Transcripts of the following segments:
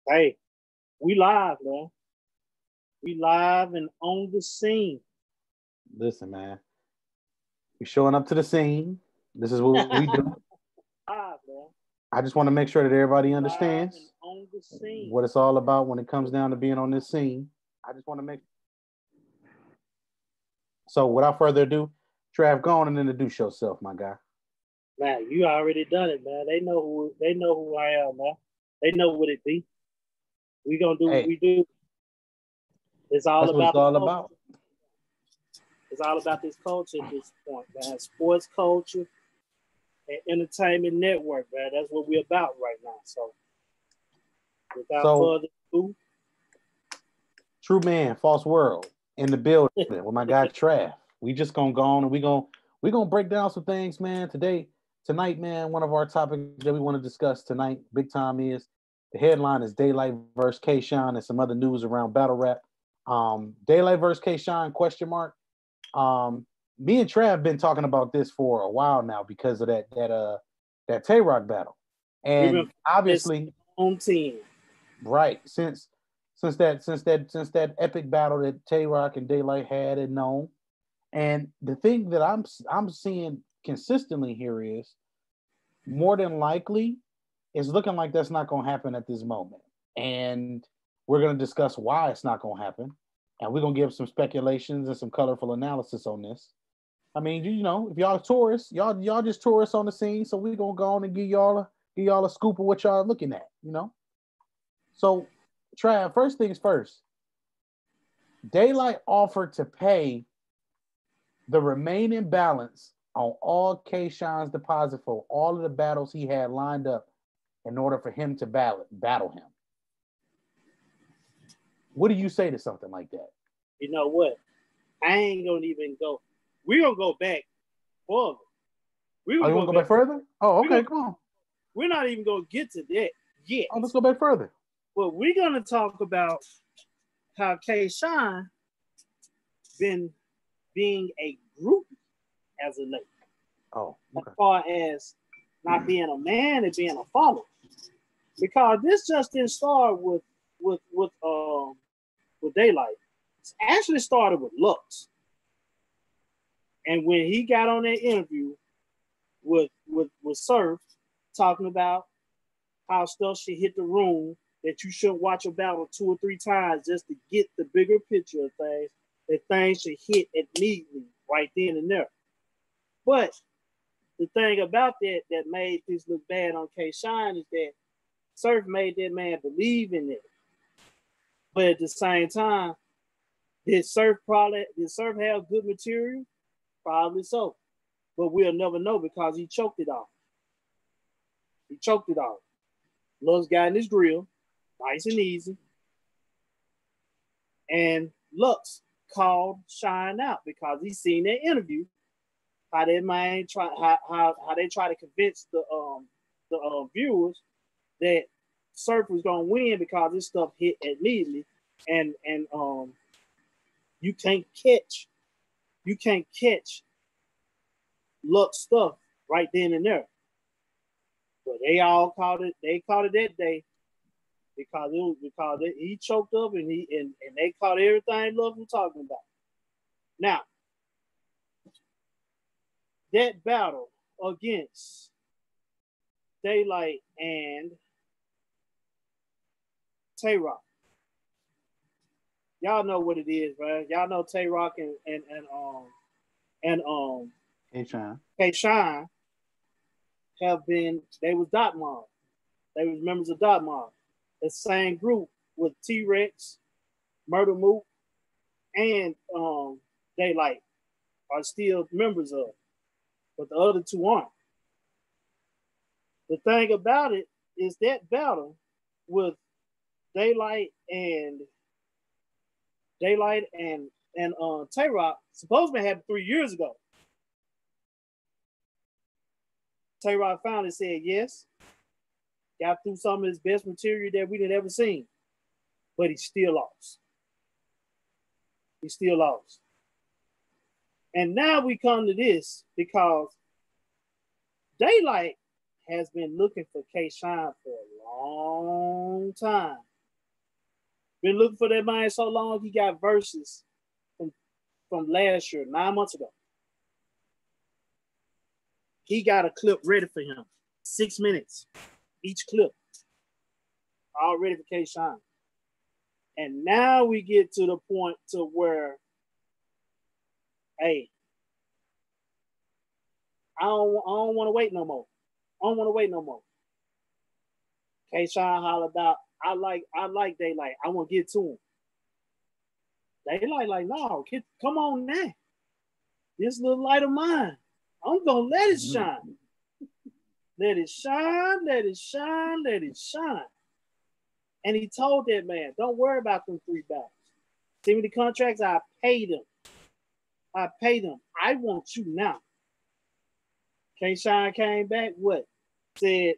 Hey, we live, man. We live and on the scene. Listen, man, we showing up to the scene. This is what we do. Live, man. I just want to make sure that everybody Live and understands on the scene. what it's all about when it comes down to being on this scene. I just want to make so. Without further ado, Trav, go on and introduce yourself, my guy. Man, you already done it, man. They know who I am, man. They know what it be. We gonna do what Hey, we do. It's all that's what it's about the all culture. about. It's all about this culture at this point, man. Sports culture and entertainment network, man. That's what we're about right now. So without So, further ado, true man, false world in the building with my guy Trav. We just gonna go on and we gonna break down some things, man. Tonight, man. One of our topics that we want to discuss tonight, big time, is the headline is Daylight versus K Shine and some other news around battle rap. Daylight versus K Shine question mark. Me and Trav been talking about this for a while now because of that Tay Rock battle, we've and been this obviously, on 10. right since that epic battle that Tay Rock and Daylight had and known, and the thing that I'm seeing consistently here is more than likely it's looking like that's not going to happen at this moment, and we're going to discuss why it's not going to happen, and we're going to give some speculations and some colorful analysis on this. I mean, if y'all tourists, y'all just tourists on the scene, so we gonna go on and give y'all a scoop of what y'all looking at. So, Trav, first things first. Daylight offered to pay the remaining balance on all K Shine's deposit for all of the battles he had lined up in order for him to battle him. What do you say to something like that? You know what? I ain't gonna even go. We're gonna go back further. We're Oh, gonna you want go to go back back. further? Oh, We're okay, gonna. come on. We're not even gonna get to that yet. Oh, let's go back further. But we're gonna talk about how K Shine been being a group as a late, Oh, as okay. far as not being a man and being a follower. Because this just didn't start with Daylight. It actually started with Lux. And when he got on that interview with Surf, talking about how stuff should hit the room, that you shouldn't watch a battle 2 or 3 times just to get the bigger picture of things, that things should hit immediately right then and there. But the thing about that made this look bad on K Shine is that Surf made that man believe in it. But at the same time, did Surf have good material? Probably so. But we'll never know because he choked it off. He choked it off. Lux got in his grill, nice and easy. And Lux called Shine out because he seen that interview, how that man how they try to convince the viewers that Surf was gonna win because this stuff hit immediately, and you can't catch you can't catch Lux stuff right then and there. But they all called it. They called it that day because he choked up and they caught everything Lux was talking about. Now that battle against Daylight and Tay Rock, y'all know what it is, right? Y'all know Tay Rock and Hey, Shine. K Shine they was Dot Mob. They was members of Dot Mob. The same group with T Rex, Murder Mook, and Daylight are still members of, but the other two aren't. The thing about it is that battle with Daylight and Tay Rock supposed to happen 3 years ago. Tay Rock finally said yes, got through some of his best material that we had ever seen, but he still lost. He still lost. And now we come to this because Daylight has been looking for K Shine for a long time. Been looking for that man so long, he got verses from last year, 9 months ago. He got a clip ready for him. 6 minutes each clip. All ready for K-Shine. And now we get to the point to where, hey, I don't want to wait no more. I don't want to wait no more. K-Shine hollered out, I like Daylight. I want to get to him. Daylight like, no, kid, come on now. This little light of mine, I'm going to let it shine. Let it shine, let it shine, let it shine. And he told that man, don't worry about them 3 battles. Send me the contracts, I paid them. I paid them. I want you now. K-Shine came back, what? Said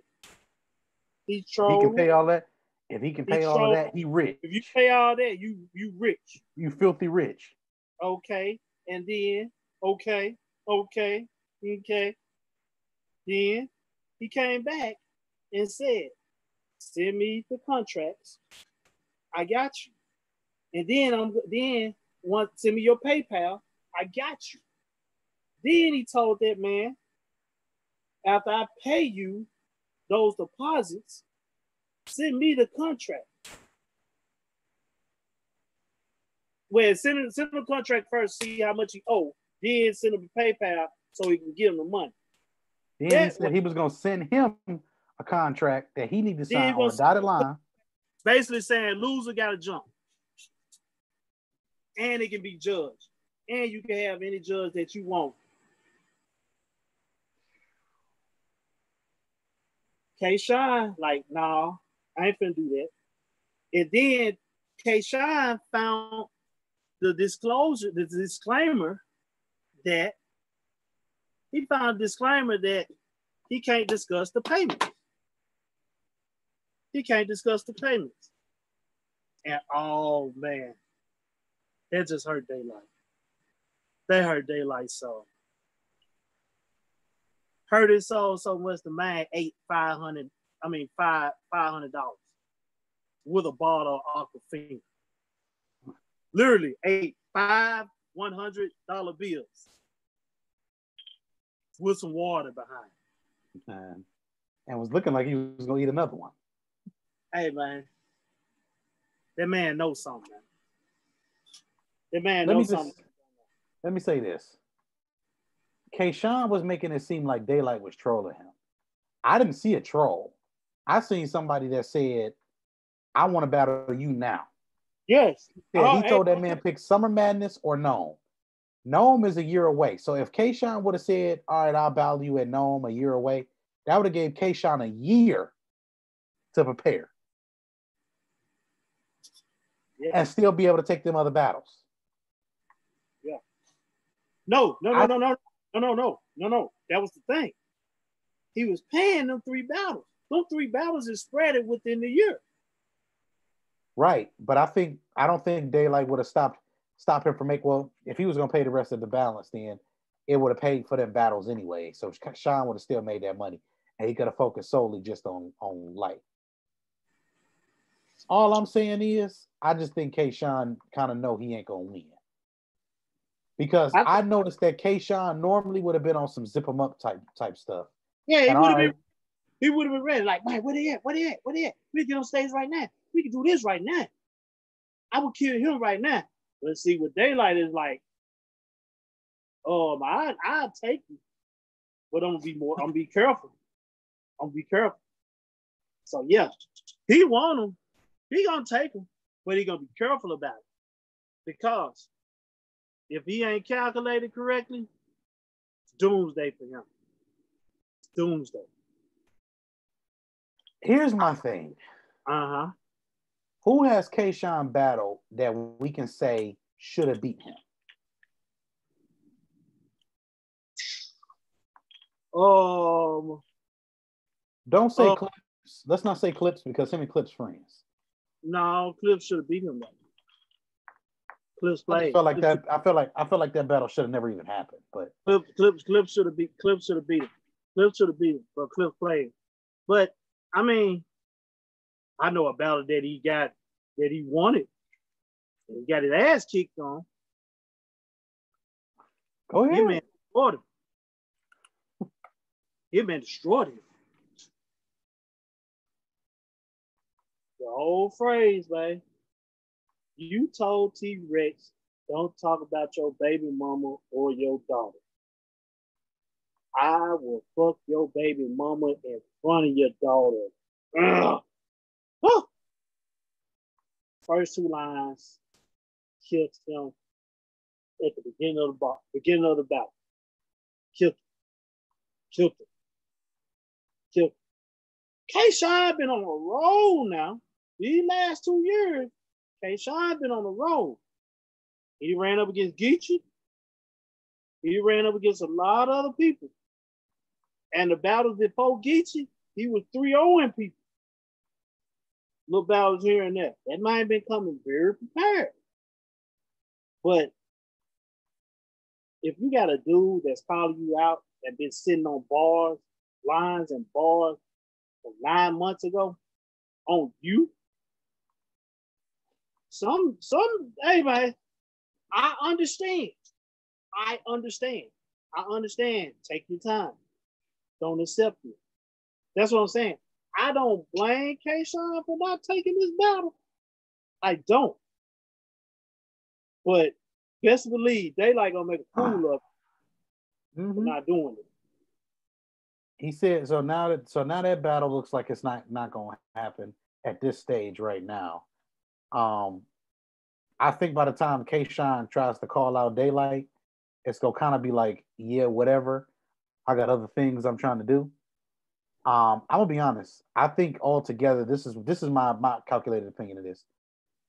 he trolled. He can pay all that. If he can pay all of that, he rich. If you pay all that, you rich. You filthy rich. Okay. And then, okay. Then he came back and said, send me the contracts. I got you. And then send me your PayPal. I got you. Then he told that man, after I pay you those deposits, send me the contract. Well, send the contract first, see how much he owe. Then send him a PayPal so he can give him the money. Then he said he was going to send him a contract that he needed to sign on a dotted line. Basically saying loser got to jump. And it can be judged. And you can have any judge that you want. K-Shine, like, nah, I ain't finna do that. And then K-Shine found the disclaimer that he can't discuss the payments. He can't discuss the payments. And oh man, that just hurt Daylight. That hurt Daylight so. Hurt his soul so much the man ate $500 with a bottle of Aquafina. Literally ate 5 $100 bills with some water behind. And was looking like he was gonna eat another one. Hey man, that man knows something, man. That man knows something. Let me say this. K-Shine was making it seem like Daylight was trolling him. I didn't see a troll. I seen somebody that said, I want to battle you now. Yes. Yeah, he told that man pick Summer Madness or Nome. Nome is a year away. So if K-Shine would have said, all right, I'll battle you at Nome a year away, that would have gave K-Shine a year to prepare. Yeah. And still be able to take them other battles. Yeah. No. That was the thing. He was paying them 3 battles. Those 3 battles is spread it within the year. Right. But I don't think Daylight would have stopped him from if he was going to pay the rest of the balance, then it would have paid for them battles anyway. So Sean would have still made that money. And he could have focused solely just on Light. All I'm saying is, I just think K-Shine kind of know he ain't going to win. Because I noticed that K-Shine normally would have been on some zip him up type stuff. Yeah, he would have been ready. Like, man, where they at? We can get on stage right now. We can do this right now. I would kill him right now. Let's see what Daylight is like. I'll take you. But I'm gonna be careful. So yeah, he want him. He gonna take him, but he gonna be careful about it. Because if he ain't calculated correctly, it's doomsday for him. It's doomsday. Here's my thing. Uh-huh. Who has K-Shine battled that we can say should have beaten him? Don't say Clips. Let's not say Clips because him and Clips friends. No, Clips should have beaten him. Clips played. I feel like that battle should have never even happened. But Clips should have beat him. Clips should have beat him, but Clips played. But I mean, I know a battle that he got that he wanted He got his ass kicked on. Go ahead. Hitman destroyed him. Hitman destroyed him. The old phrase, man. You told T-Rex, don't talk about your baby mama or your daughter. I will fuck your baby mama in front of your daughter. Ugh. Oh. First two lines killed him at the beginning of the battle. Killed him. K-Shine been on a roll now. These last 2 years, K-Shine been on a roll. He ran up against Geechee. He ran up against a lot of other people. And the battles before Geechee, he was 3-0 people. Little battles here and there. That might have been coming very prepared. But if you got a dude that's calling you out and been sitting on bars, lines and bars from 9 months ago on you, hey man, I understand. Take your time. Don't accept it. That's what I'm saying. I don't blame K-Shine for not taking this battle. I don't. But best believe Daylight gonna make a fool of him for not doing it. He said so. Now that battle looks like it's not going to happen at this stage right now. I think by the time K-Shine tries to call out Daylight, it's gonna kind of be like, yeah, whatever. I got other things I'm trying to do. I'm gonna be honest. I think altogether, this is my calculated opinion of this,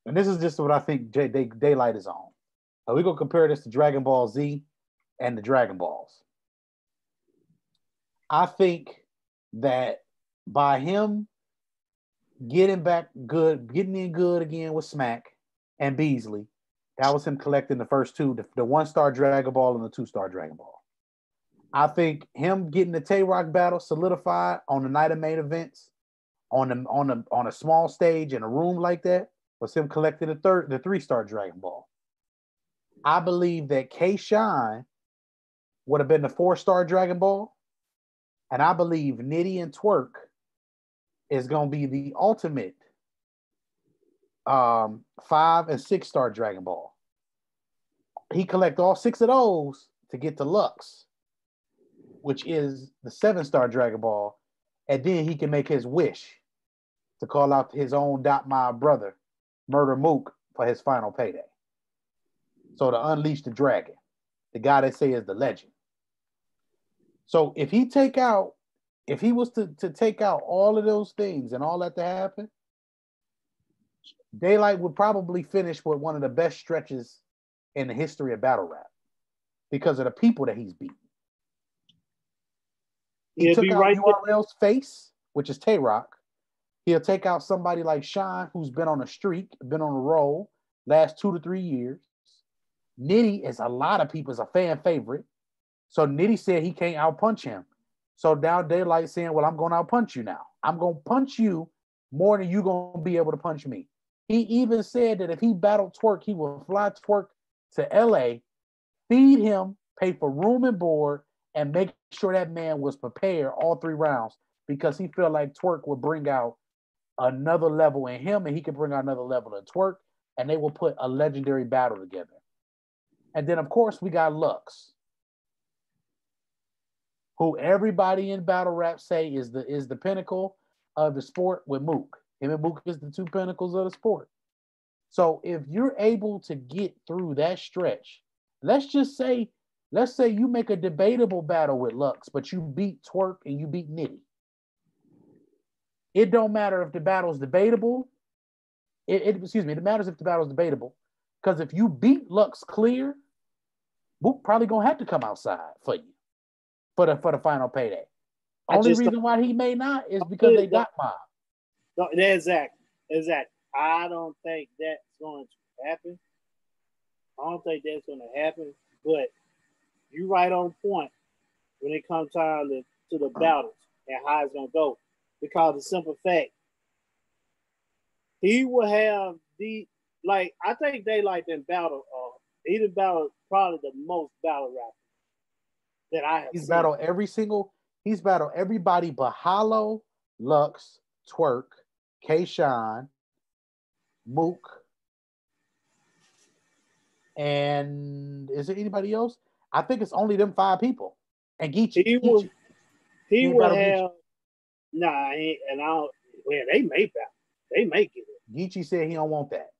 and this is just what I think Daylight is on. We're gonna compare this to Dragon Ball Z and the Dragon Balls. I think that by him getting in good again with Smack and Beasley, that was him collecting the first two, the 1-star Dragon Ball and the 2-star Dragon Ball. I think him getting the Tay-Rock battle solidified on the night of main events, on a small stage in a room like that, was him collecting the 3-star Dragon Ball. I believe that K-Shine would have been the 4-star Dragon Ball, and I believe Nitty and Twerk is going to be the ultimate 5 and 6-star Dragon Ball. He collect all 6 of those to get to Lux, which is the 7-star Dragon Ball, and then he can make his wish to call out his own Dotma brother, Murder Mook, for his final payday. So to unleash the dragon, the guy they say is the legend. So if he was to take out all of those things and all that to happen, Daylight would probably finish with one of the best stretches in the history of battle rap because of the people that he's beaten. He took out URL's face, which is Tay-Rock. He'll take out somebody like Shine, who's been on a streak, been on a roll, last 2 to 3 years. Nitty is a lot of people's a fan favorite. So Nitty said he can't outpunch him. So now Daylight saying, well, I'm going to outpunch you now. I'm going to punch you more than you're going to be able to punch me. He even said that if he battled Twerk, he will fly Twerk to LA, feed him, pay for room and board, and make sure that man was prepared all 3 rounds because he felt like Twerk would bring out another level in him and he could bring out another level in Twerk, and they will put a legendary battle together. And then, of course, we got Lux, who everybody in battle rap say is the pinnacle of the sport with Mook. Him and Mook is the 2 pinnacles of the sport. So if you're able to get through that stretch, let's say you make a debatable battle with Lux, but you beat Twerk and you beat Nitty. It don't matter if the battle's debatable. It matters if the battle's debatable. Because if you beat Lux clear, Mook probably gonna have to come outside for you for the final payday. Only reason why he may not is because they got mobbed. No, exactly. I don't think that's going to happen. But you're right on point when it comes time to the battles and how it's going to go. Because the simple fact, he will have like I think Daylight done battle. He done battled probably the most battle rappers that I have He's seen. battled every single. He's battled everybody but Hollow, Lux, Twerk, K-Shine, Mook, and is there anybody else? I think it's only them 5 people. And Geechee. He would. He would battle Geechee. have. Nah, and I don't. Well, they may battle. They may get it. Geechee said he don't want that.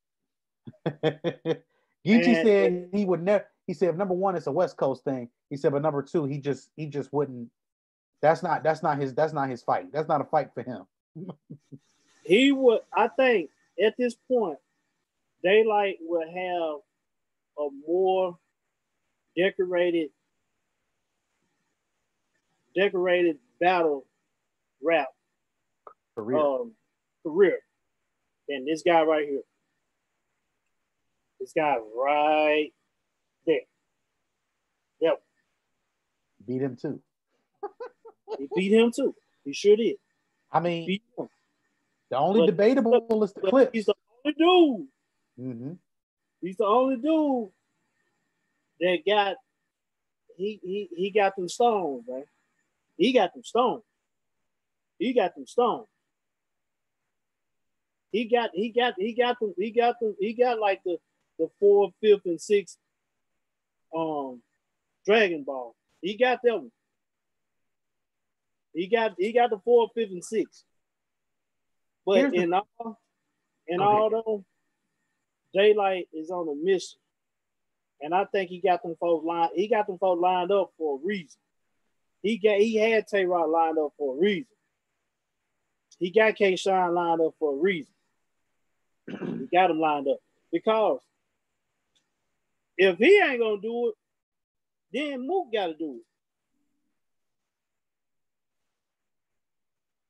Geechee said he would never. He said, number one, it's a West Coast thing. He said, but number two, he just wouldn't. That's not his fight. That's not a fight for him. He would. I think at this point, Daylight would have a more decorated battle rap career than this guy right here. This guy right there. Yep. Beat him too. He beat him too. He sure did. I mean, the only debatable is the clip. He's the only dude. Mm-hmm. He's the only dude that got he got them stones, man. He got them stones. He got them stones. He got like the 4th, 5th, and 6th Dragon Ball. He got them. He got the 4th, 5th, and 6th. But all though, Daylight is on a mission. And I think he got them folks lined up for a reason. He had Tay-Rock lined up for a reason. He got K-Shine lined up for a reason. He got him lined up. Because if he ain't gonna do it, then Mook gotta do it.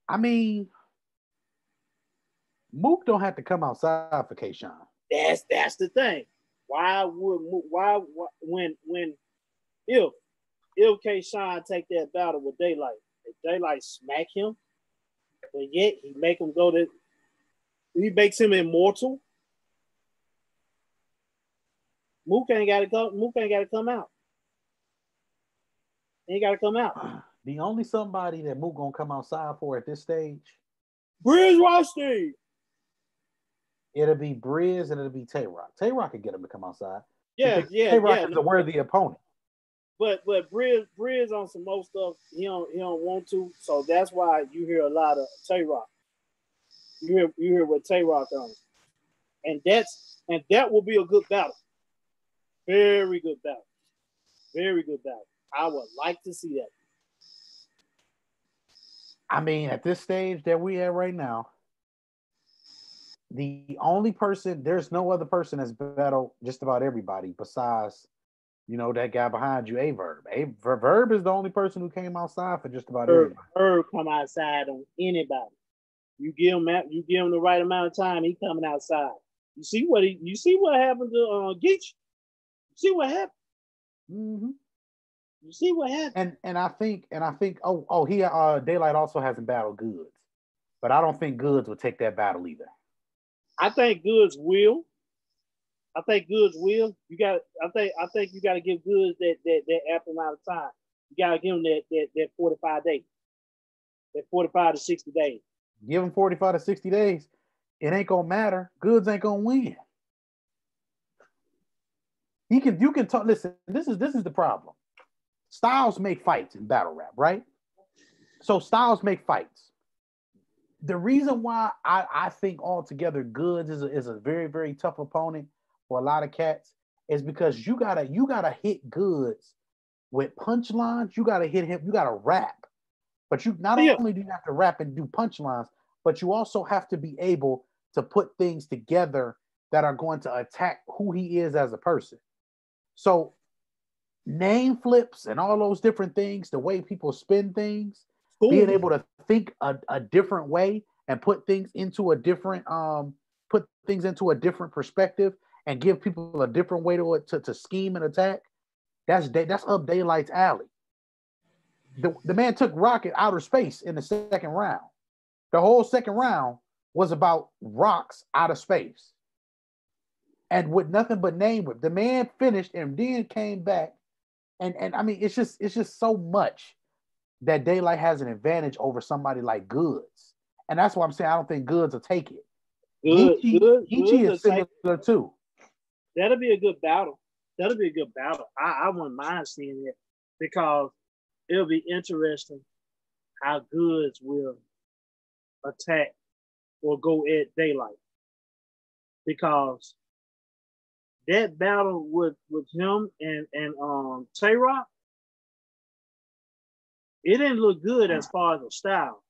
I mean, Mook don't have to come outside for K-Shine. That's the thing. Why would Mook, if K-Shine take that battle with Daylight, if Daylight smack him, but yet he makes him immortal. Mook ain't gotta come out. He ain't gotta come out. The only somebody that Mook gonna come outside for at this stage, Briz Rothstein. It'll be Briz and it'll be Tay-Rock. Tay-Rock can get him to come outside. Yeah. Tay-Rock is a worthy opponent. But Briz on some more stuff, he don't want to. So that's why you hear a lot of Tay-Rock. You hear what Tay-Rock on. And that will be a good battle. Very good battle. Very good battle. I would like to see that. I mean, at this stage that we at right now, the only person, there's no other person that's battled just about everybody besides, that guy behind you, Averb. Verb is the only person who came outside for just about everybody. Verb come outside on anybody. You give him the right amount of time, he coming outside. You see what happened to Geech? You see what happened? Mm-hmm. You see what happened? And I think Daylight also hasn't battled Goods, but I don't think Goods would take that battle either. I think Goods will. I think you got. I think you got to give Goods that ample amount of time. You got to give him that 45 days, that 45 to 60 days. Give him 45 to 60 days. It ain't gonna matter. Goods ain't gonna win. You can talk. Listen, this is the problem. Styles make fights in battle rap, right? So styles make fights. The reason why I think altogether Goods is a very, very tough opponent for a lot of cats is because you gotta hit Goods with punchlines. You gotta hit him. You gotta rap, but you not only do you have to rap and do punchlines, but you also have to be able to put things together that are going to attack who he is as a person. So name flips and all those different things, the way people spin things, being able to think a different way and put things into a different perspective and give people a different way to scheme and attack. That's up Daylight's alley. The man took Rocket outer space in the second round. The whole second round was about Rock's outer space. and with nothing but name whip. The man finished and then came back. And I mean, it's just so much that Daylight has an advantage over somebody like Goods. And that's why I'm saying I don't think Goods will take it. Geechee is similar too. That'll be a good battle. I wouldn't mind seeing it because it'll be interesting how Goods will attack or go at Daylight. Because that battle with him and Tay-Rock, it didn't look good as far as the style.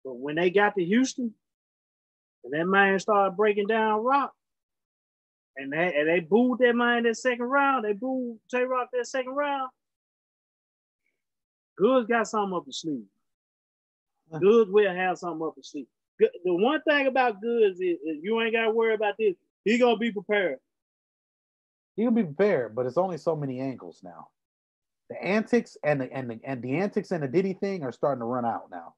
But when they got to Houston, and that man started breaking down Rock, and they booed that man that second round, they booed Tay-Rock that second round, Goods got something up his sleeve. Goods will have something up his sleeve. The one thing about Goods is you ain't got to worry about this. He gonna be prepared. He'll be prepared, but it's only so many angles now. The antics and the antics and the Diddy thing are starting to run out now.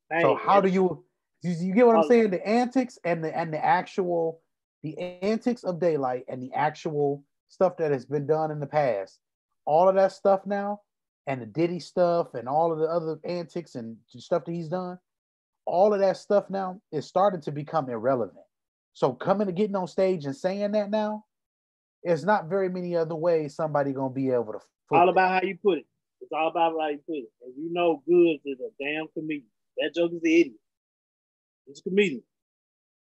Hey, so how do you get what I'm saying? The antics and the antics of Daylight and the actual stuff that has been done in the past, all of that stuff now, and the Diddy stuff and all of the other antics and stuff that he's done, all of that stuff now is starting to become irrelevant. So coming and getting on stage and saying that now, there's not very many other ways somebody gonna be able to. All about how you put it. It's all about how you put it. And you know, Goods is a damn comedian. That joke is the idiot. He's a comedian.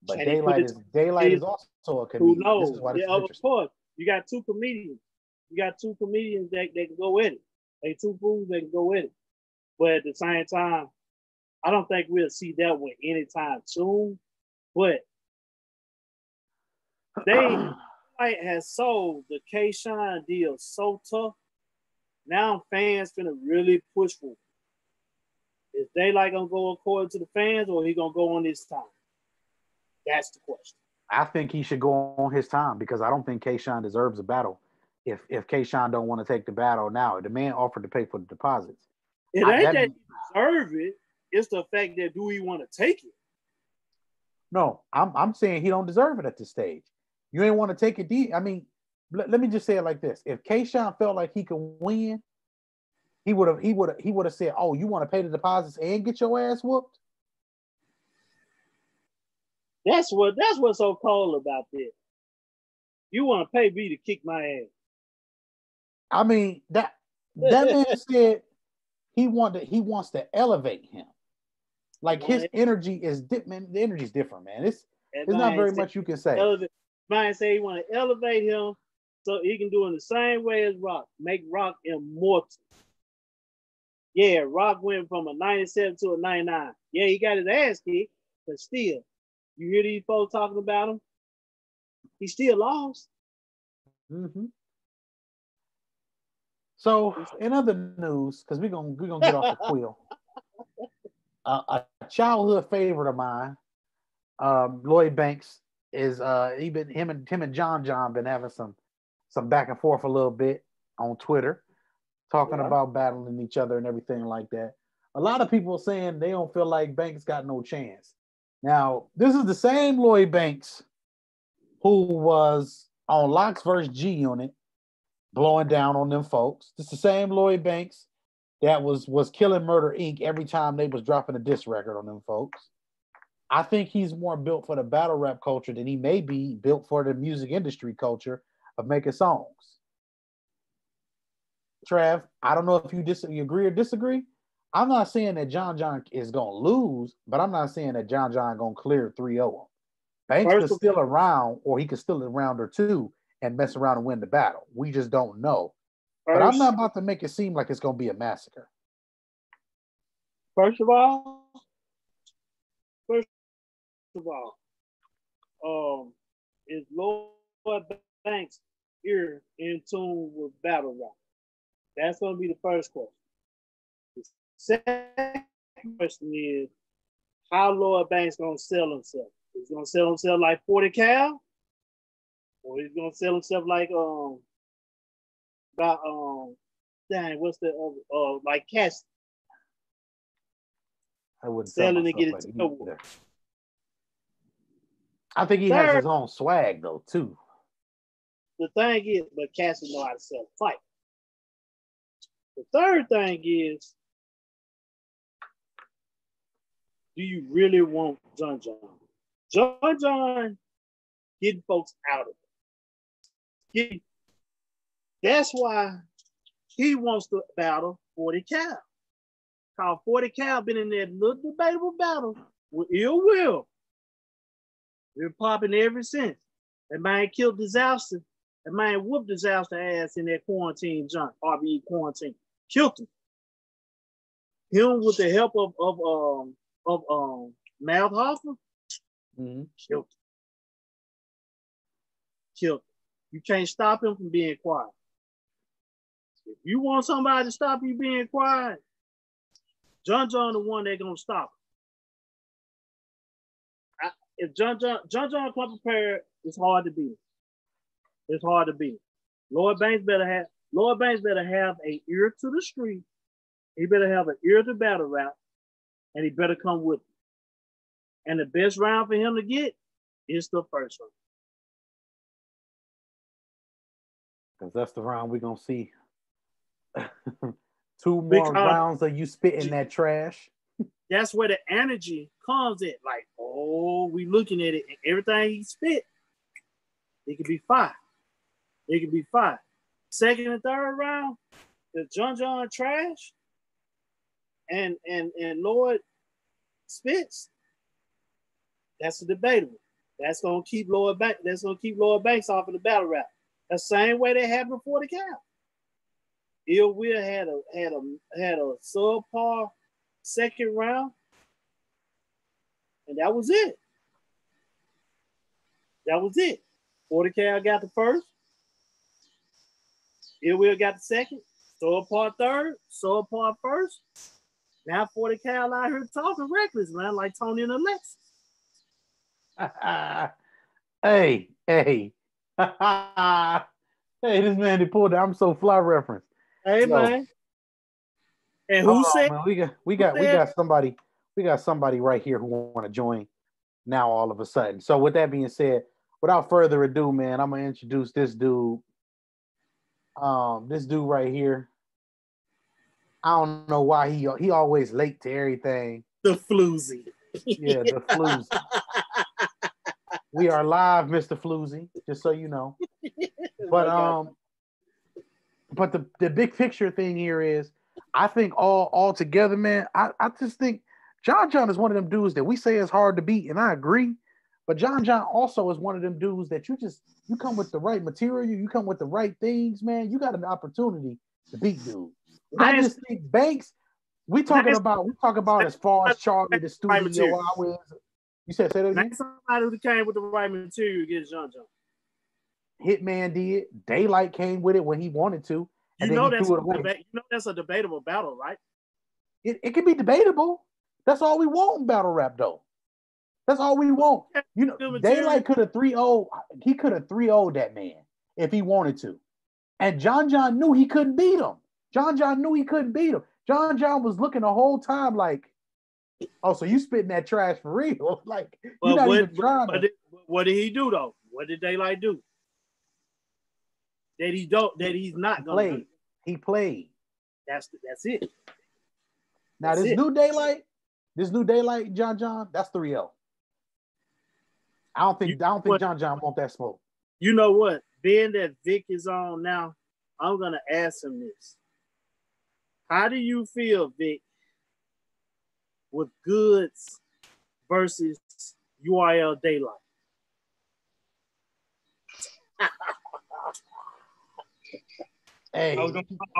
But Daylight is also a comedian. Who knows? This is why this is of course, you got two comedians. You got two comedians that can go at it. They two fools that can go at it. But at the same time, I don't think we'll see that one anytime soon. But Daylight has sold the K-Shine deal so tough. Now fans finna really push for it. Is Daylight gonna go according to the fans, or he gonna go on his time? That's the question. I think he should go on his time because I don't think K-Shine deserves a battle. If K-Shine don't want to take the battle now, the man offered to pay for the deposits. It ain't that he deserve it. It's the fact that do he want to take it? No, I'm saying he don't deserve it at this stage. You ain't want to take it. I mean, let me just say it like this: if K-Shine felt like he could win, he would have said, "Oh, you want to pay the deposits and get your ass whooped?" That's what's so cold about this. You want to pay me to kick my ass? I mean that man said he wants to elevate him. Like his energy is man, the energy is different, man. It's not very much you can say. Man say he want to elevate him so he can do it in the same way as Rock, make Rock immortal. Yeah, Rock went from a 97 to a 99. Yeah, he got his ass kicked, but still, you hear these folks talking about him? He still lost. Mm-hmm. So, in other news, because we're gonna get off the quill, a childhood favorite of mine, Lloyd Banks, is him and John been having some back and forth a little bit on Twitter, talking about battling each other and everything like that. A lot of people saying they don't feel like Banks got no chance. Now, this is the same Lloyd Banks who was on Locks vs. G Unit, blowing down on them folks. It's the same Lloyd Banks that was killing Murder Inc. every time they was dropping a diss record on them folks. I think he's more built for the battle rap culture than he may be built for the music industry culture of making songs. Trav, I don't know if you agree or disagree. I'm not saying that John is going to lose, but I'm not saying that John going to clear 3-0. Banks is still around, or he could still a round or two and mess around and win the battle. We just don't know. But I'm not about to make it seem like it's going to be a massacre. First of all, is Lloyd Banks here in tune with battle rap? That's going to be the first question. The second question is, how Lloyd Banks going to sell himself? Is he going to sell himself like 40 cal? Or he's going to sell himself like, what's the other, like Cass? I wouldn't selling to get it to I think he has his own swag though too. the thing is, but Cassidy know how to sell a fight. The third thing is, do you really want John John? John John getting folks out of it. That's why he wants to battle 40 Cal. Cause 40 Cal been in that little debatable battle with Ill Will. Been popping ever since. That man killed Disaster. That man whooped Disaster ass in that quarantine junk, RBE quarantine. Killed him. Him with the help of Mal Hoffman. Mm-hmm. Killed him. Killed him. You can't stop him from being quiet. If you want somebody to stop you being quiet, John the one that's gonna stop him. If John come prepared, it's hard to beat. It's hard to beat. Lloyd Banks better have an ear to the street. He better have an ear to battle rap, and he better come with it. And the best round for him to get is the first round. Because that's the round we're gonna see. 2 more rounds of you spitting that trash. That's where the energy comes in. Like, oh, we looking at it, and everything he spit, it could be fire. It could be fire. Second and third round, the John trash and Lloyd spits. That's a debatable. That's gonna keep Lloyd Banks. That's gonna keep Lloyd Banks off of the battle rap. The same way they happened before the Cal. Ill Will had a subpar second round, and that was it. That was it. 40 Cal got the first. Ill Will got the second. Subpar third. Subpar first. Now 40 Cal out here talking reckless, man, like Tony and Alexis. Hey. Hey, this man they pulled the I'm So Fly reference. Hey, man. And who said man, we got somebody right here who want to join now all of a sudden. So with that being said, without further ado, man, I'm gonna introduce this dude. This dude right here. I don't know why he always late to everything. The Floozy. Yeah, the Floozy. We are live, Mr. Floozy, just so you know. But the big picture thing here is, I think all together, man, I just think John is one of them dudes that we say is hard to beat, and I agree. But John also is one of them dudes that you come with the right material, you come with the right things, man. You got an opportunity to beat dude. I just think Banks. We talk about as far as Charlie the studio. You said say that again. Somebody who came with the right material against John. Hitman did. Daylight came with it when he wanted to. And you know that's a debatable battle, right? It can be debatable. That's all we want in battle rap, though. That's all we want. You know, Daylight could have 3-0. He could have 3-0'd that man if he wanted to. And John knew he couldn't beat him. John knew he couldn't beat him. John was looking the whole time like, oh, so you spitting that trash for real? Like, you're not even trying. What did he do though? What did Daylight do? That he's not gonna do. He played. That's it. Now this new Daylight, John, that's 3-0. I don't think John want that smoke. You know what? Being that Vic is on now, I'm gonna ask him this. How do you feel, Vic, with Goods versus URL Daylight? Hey, I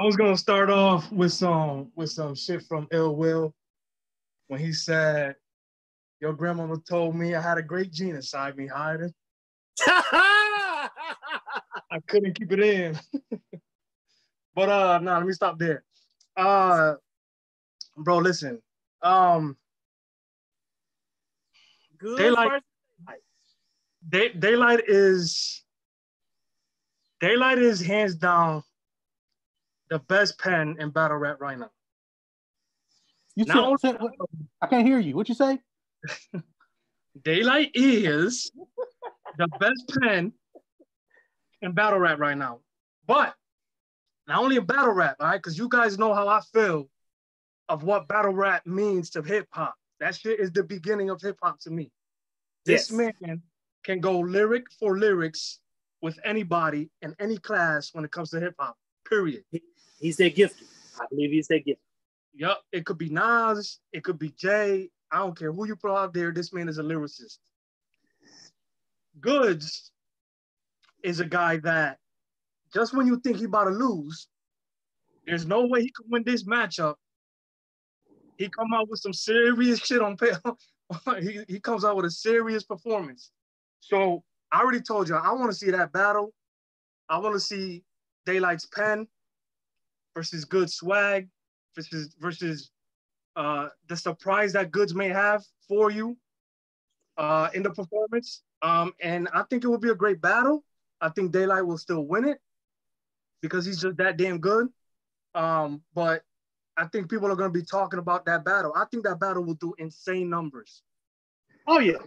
was gonna start off with some shit from Ill Will when he said, "Your grandmama told me I had a great gene inside me hiding." I couldn't keep it in. But let me stop there. Bro, listen. Daylight is hands down the best pen in battle rap right now. I can't hear you. What you say? Daylight is the best pen in battle rap right now. But not only in battle rap, all right, because you guys know how I feel of what battle rap means to hip hop. That shit is the beginning of hip hop to me. This man can go lyric for lyrics with anybody in any class when it comes to hip hop, period. He's that gifted. I believe he's that gifted. Yup, it could be Nas, it could be Jay. I don't care who you put out there. This man is a lyricist. Goods is a guy that just when you think he about to lose, there's no way he could win this matchup. He come out with some serious shit on paper. he comes out with a serious performance. So I already told you, I want to see that battle. I want to see Daylight's pen versus Good swag versus the surprise that Goods may have for you in the performance. And I think it will be a great battle. I think Daylight will still win it because he's just that damn good. But I think people are going to be talking about that battle. I think that battle will do insane numbers. Oh, yeah.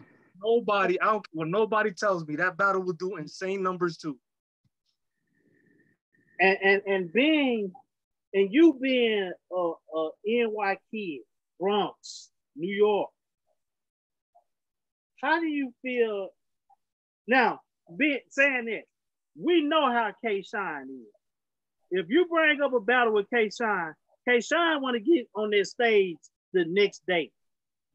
I don't care what nobody tells me, that battle will do insane numbers too. And you being a NY kid, Bronx, New York, how do you feel now? Saying this, we know how K-Shine is. If you bring up a battle with K-Shine want to get on their stage the next day.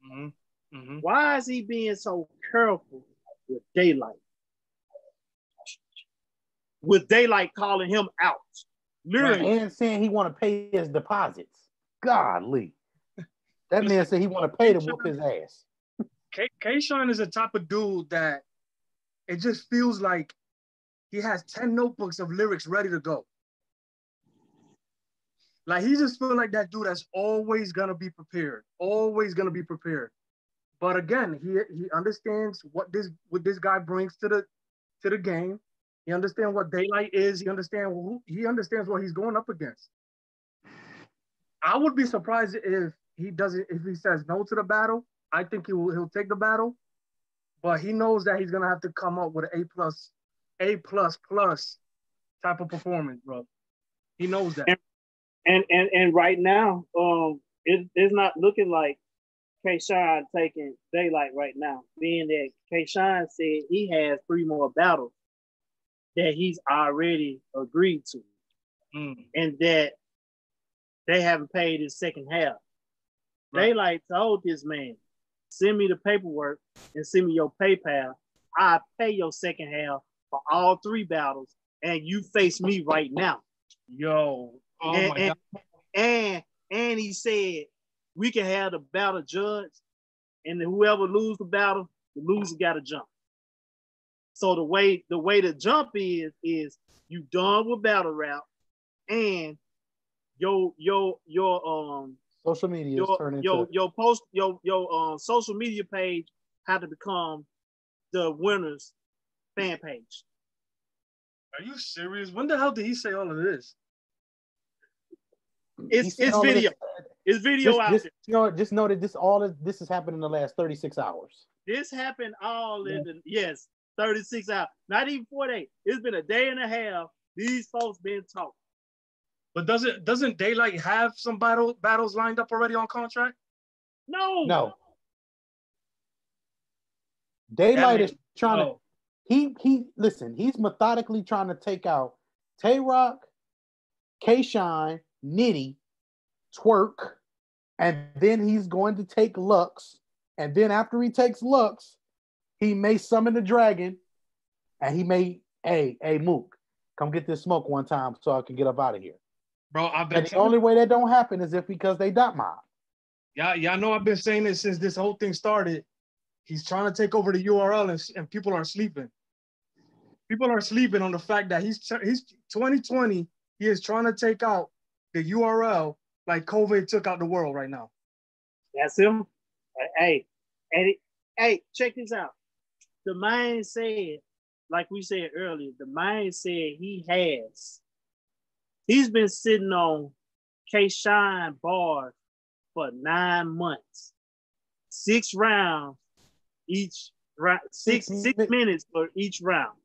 Mm-hmm. Mm-hmm. Why is he being so careful with Daylight? With Daylight calling him out. Literally. And saying he want to pay his deposits. Golly. That man said he want to pay to whoop his ass. K-Shine is a type of dude that it just feels like he has 10 notebooks of lyrics ready to go. Like, he just feels like that dude that's always going to be prepared. Always going to be prepared. But again, he understands what this guy brings to the game. He understands what Daylight is. He understands what he's going up against. I would be surprised if he says no to the battle. I think he'll take the battle, but he knows that he's gonna have to come up with an A plus type of performance, bro. He knows that. And right now, it's not looking like K-Shine taking Daylight right now, being that K-Shine said he has 3 more battles that he's already agreed to, and that they haven't paid his second half. Right. Daylight told this man, send me the paperwork and send me your PayPal. I pay your second half for all 3 battles, and you face me right now. Yo, my God. And he said we can have the battle judged, and whoever lose the battle, the loser got to jump. So the way the jump is you done with battle rap, and your social media social media page had to become the winner's fan page. Are you serious? When the hell did he say all of this? It's video. It's video out there. Just know that this has happened in the last 36 hours. This happened all in 36 hours. Not even 48. It's been a day and a half. These folks been talking. But doesn't Daylight have some battles lined up already on contract? No. Daylight is trying to. He's methodically trying to take out Tay Rock, K-Shine, Nitty, Twerk, and then he's going to take Lux. And then after he takes Lux, he may summon the dragon, and he may, hey Mook, come get this smoke one time so I can get up out of here. Bro, the only way that don't happen is because they dot mob. Yeah, I know I've been saying this since this whole thing started. He's trying to take over the URL, and people are sleeping. People are sleeping on the fact that he's 2020. He is trying to take out the URL like COVID took out the world right now. That's him. Hey, check this out. The man said, like we said earlier, the man said he's been sitting on K-Shine bars for 9 months. 6 rounds each round, 6 minutes for each round.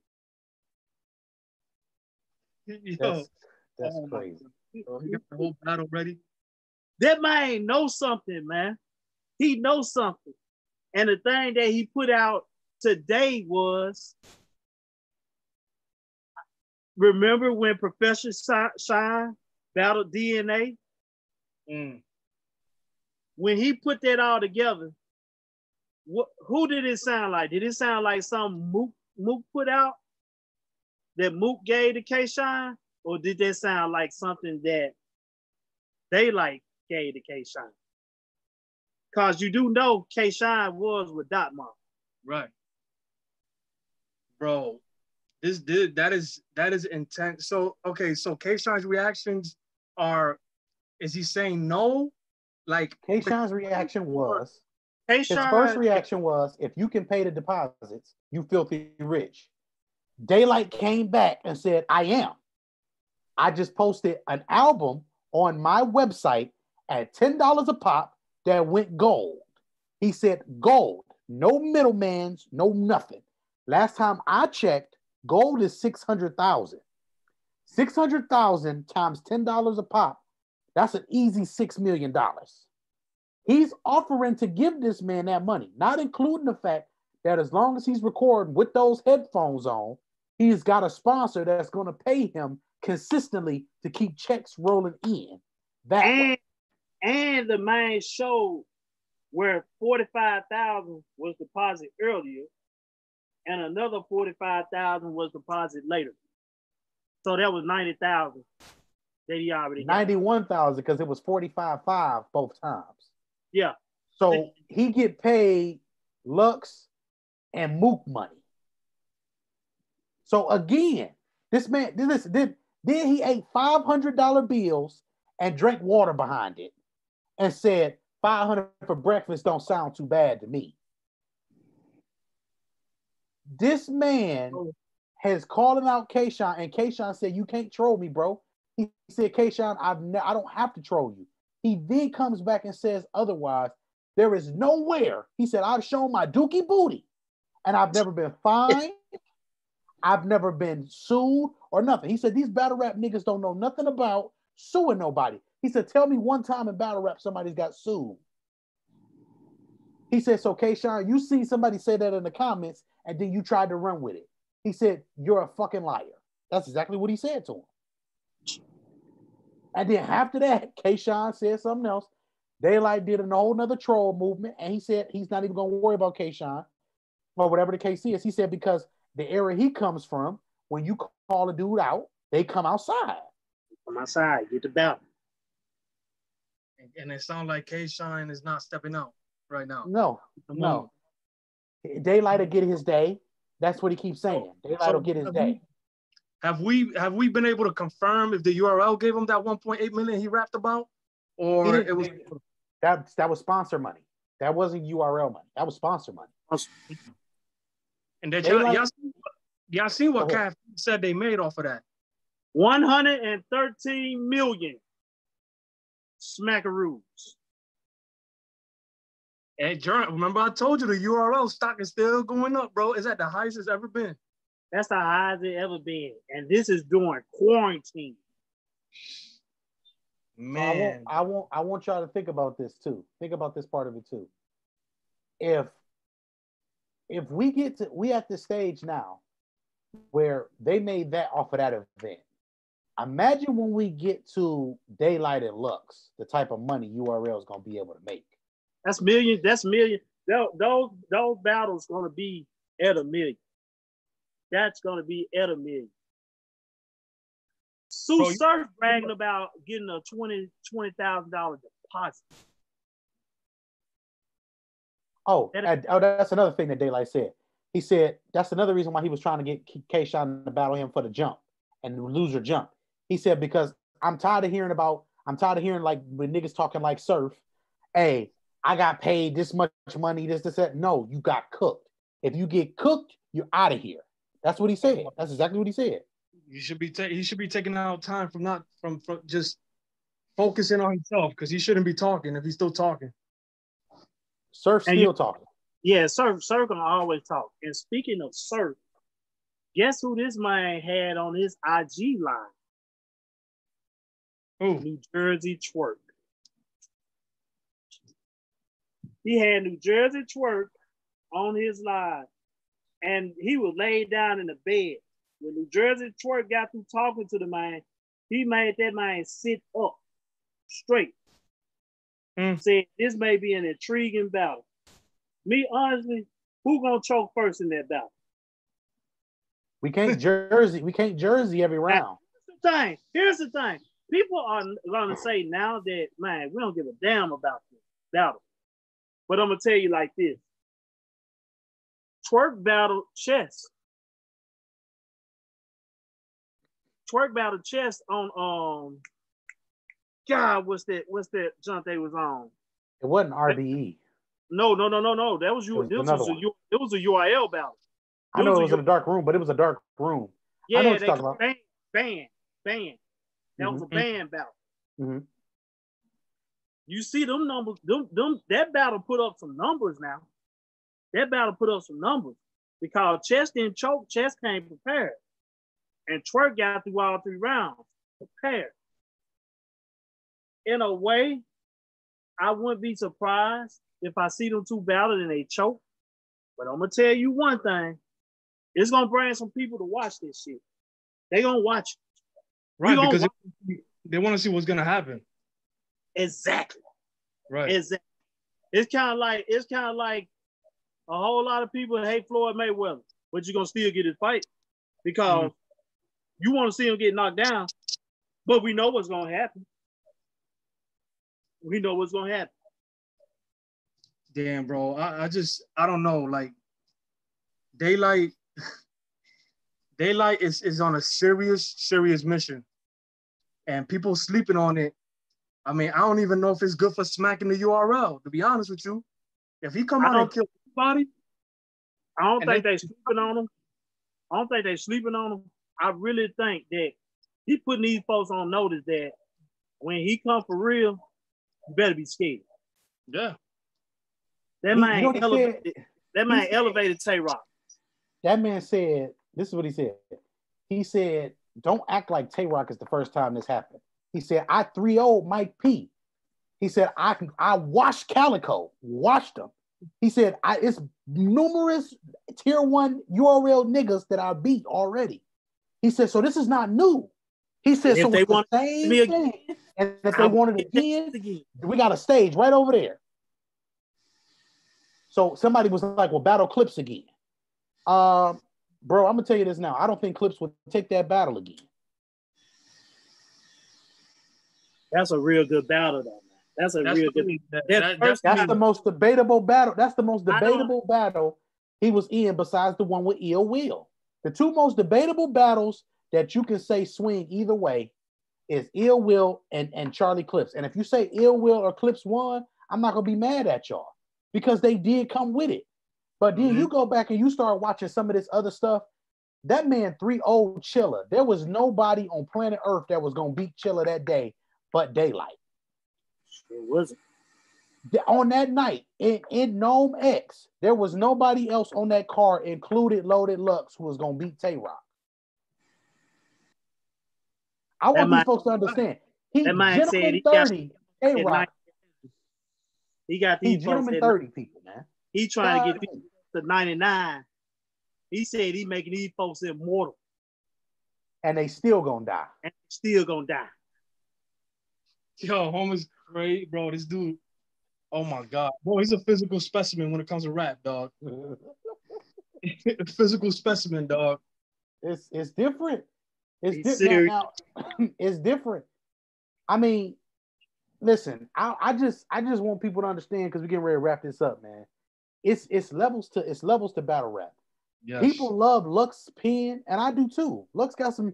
Yo, That's oh my crazy. God. Bro, he got the whole battle ready. That man knows something, man. He knows something. And the thing that he put out today was, remember when Professor Shine battled DNA? When he put that all together, who did it sound like? Did it sound like some Mook put out that Mook gave to K-Shine? Or did that sound like something that Daylight gave to K-Shine? Because you do know K-Shine was with Dot Mom. Right. Bro, that is intense. So, okay, so K-Shine's reactions are, is he saying no? Like, K-Shine's reaction was, his K-Shine, first reaction was, if you can pay the deposits, you filthy rich. Daylight came back and said, I am. I just posted an album on my website at $10 a pop that went gold. He said gold, no middlemans, no nothing. Last time I checked, gold is 600,000. 600,000 times $10 a pop, that's an easy $6 million. He's offering to give this man that money, not including the fact that as long as he's recording with those headphones on, he's got a sponsor that's going to pay him consistently to keep checks rolling in. That way. And the man showed where 45,000 was deposited earlier, and another 45,000 was deposited later. So that was 90,000 that he already got. 91,000 because it was 45.5 both times. Yeah. So he get paid Lux and Mook money. So again, this man, then he ate $500 bills and drank water behind it and said, 500 for breakfast don't sound too bad to me. This man has called out K-Shine, and K-Shine said, you can't troll me, bro. He said, K-Shine, I don't have to troll you. He then comes back and says otherwise. There is nowhere. He said, I've shown my dookie booty, and I've never been fined. I've never been sued or nothing. He said, these battle rap niggas don't know nothing about suing nobody. He said, tell me one time in battle rap somebody's got sued. He said, so K-Shine, you see somebody say that in the comments, and then you tried to run with it. He said, you're a fucking liar. That's exactly what he said to him. And then after that, K-Shine said something else. Daylight did a whole nother troll movement, and he said he's not even going to worry about K-Shine or whatever the case is. He said because the area he comes from, when you call a dude out, they come outside. Come outside, get the belt. And it sounds like K-Shine is not stepping out right now. No. Daylight will get his day. That's what he keeps saying. Daylight will get his day. Have we been able to confirm if the URL gave him that 1.8 million he rapped about, or it was that was sponsor money? That wasn't URL money. That was sponsor money. And that y'all seen what Cafe said they made off of that? 113 million smackaroos. And remember I told you the URL stock is still going up, bro. It's at the highest it's ever been. That's the highest it ever been. And this is during quarantine. Man. I want y'all to think about this too. Think about this part of it too. If we at the stage now where they made that off of that event. Imagine when we get to Daylight and Lux, the type of money URL is going to be able to make. That's millions. That's million. Those battles going to be at $1 million. That's going to be at $1 million. Sue Surf bragging about getting a $20,000 deposit. That's another thing that Daylight said. He said that's another reason why he was trying to get K-Shine to battle him for the jump and the loser jump. He said, because I'm tired of hearing like when niggas talking like Surf, hey, I got paid this much money, this, that. No, you got cooked. If you get cooked, you're out of here. That's what he said. That's exactly what he said. He should be taking out time from just focusing on himself, because he shouldn't be talking if he's still talking. Surf still talking. Yeah, Surf gonna always talk. And speaking of Surf, guess who this man had on his IG line? Who? New Jersey Twork. He had New Jersey Twork on his live, and he was laid down in the bed. When New Jersey Twork got through talking to the man, he made that man sit up straight. Said, this may be an intriguing battle. Me, honestly, who gonna choke first in that battle? We can't Jersey every round. Here's the thing. People are gonna say now that, man, we don't give a damn about this battle. But I'm gonna tell you like this. Twork battled chess. Twork battled chess on God, what's that junk they was on? It wasn't RBE. No. That was you. It was a URL battle. I know it was in a dark room, but it was a dark room. Yeah, I know what they you're talking about. Band. That was a band battle. Mm-hmm. You see them numbers, that battle put up some numbers now. That battle put up some numbers because Chess didn't choke. Chess came prepared. And Twork got through all 3 rounds prepared. In a way, I wouldn't be surprised if I see them 2 battle and they choke. But I'm going to tell you one thing. It's going to bring some people to watch this shit. They going to watch it. Right, because they want to see what's going to happen. Exactly. Right. Exactly. It's kind of like a whole lot of people hate Floyd Mayweather, but you're going to still get his fight because you want to see him get knocked down, but we know what's going to happen. We know what's going to happen. Damn, bro. I don't know. Like, Daylight is on a serious mission. And people sleeping on it. I mean, I don't even know if it's good for smacking the URL, to be honest with you. If he come out and kill somebody. I don't think they sleeping on him. I really think that he putting these folks on notice that when he come for real, you better be scared. Yeah. That man elevated Tay-Rock. That man said, this is what he said. He said, don't act like Tay-Rock is the first time this happened. He said, I 3-0'd Mike P. He said, I washed Calico, washed him. He said, it's numerous tier 1 URL niggas that I beat already. He said, so this is not new. He said, so it's the same thing. And if they want it again, we got a stage right over there. So somebody was like, well, battle Clips again. Bro, I'm gonna tell you this now. I don't think Clips would take that battle again. That's a real good battle, though, man. That's the most debatable battle. That's the most debatable battle he was in, besides the one with Ill Will. The 2 most debatable battles that you can say swing either way is Ill Will and Charlie Clips. And if you say Ill Will or Clips won, I'm not gonna be mad at y'all because they did come with it. But then you go back and you start watching some of this other stuff. That man 3-0 Chilla. There was nobody on planet Earth that was gonna beat Chilla that day but Daylight. It wasn't. On that night in Gnome X, there was nobody else on that card, included Loaded Lux, who was gonna beat Tay-Rock. I want these folks to understand. He gentleman 30, Tay-Rock. He got these gentleman 30 people, man. He trying to get these to 99. He said he making these folks immortal. And they still gonna die. Yo, Homer's great, bro. This dude, oh my God. Bro, he's a physical specimen when it comes to rap, dog. Physical specimen, dog. It's different. It's different. Now, it's different. I mean, listen, I just want people to understand, because we're getting ready to wrap this up, man. It's levels to battle rap. Yes. People love Lux pen, and I do too. Lux got some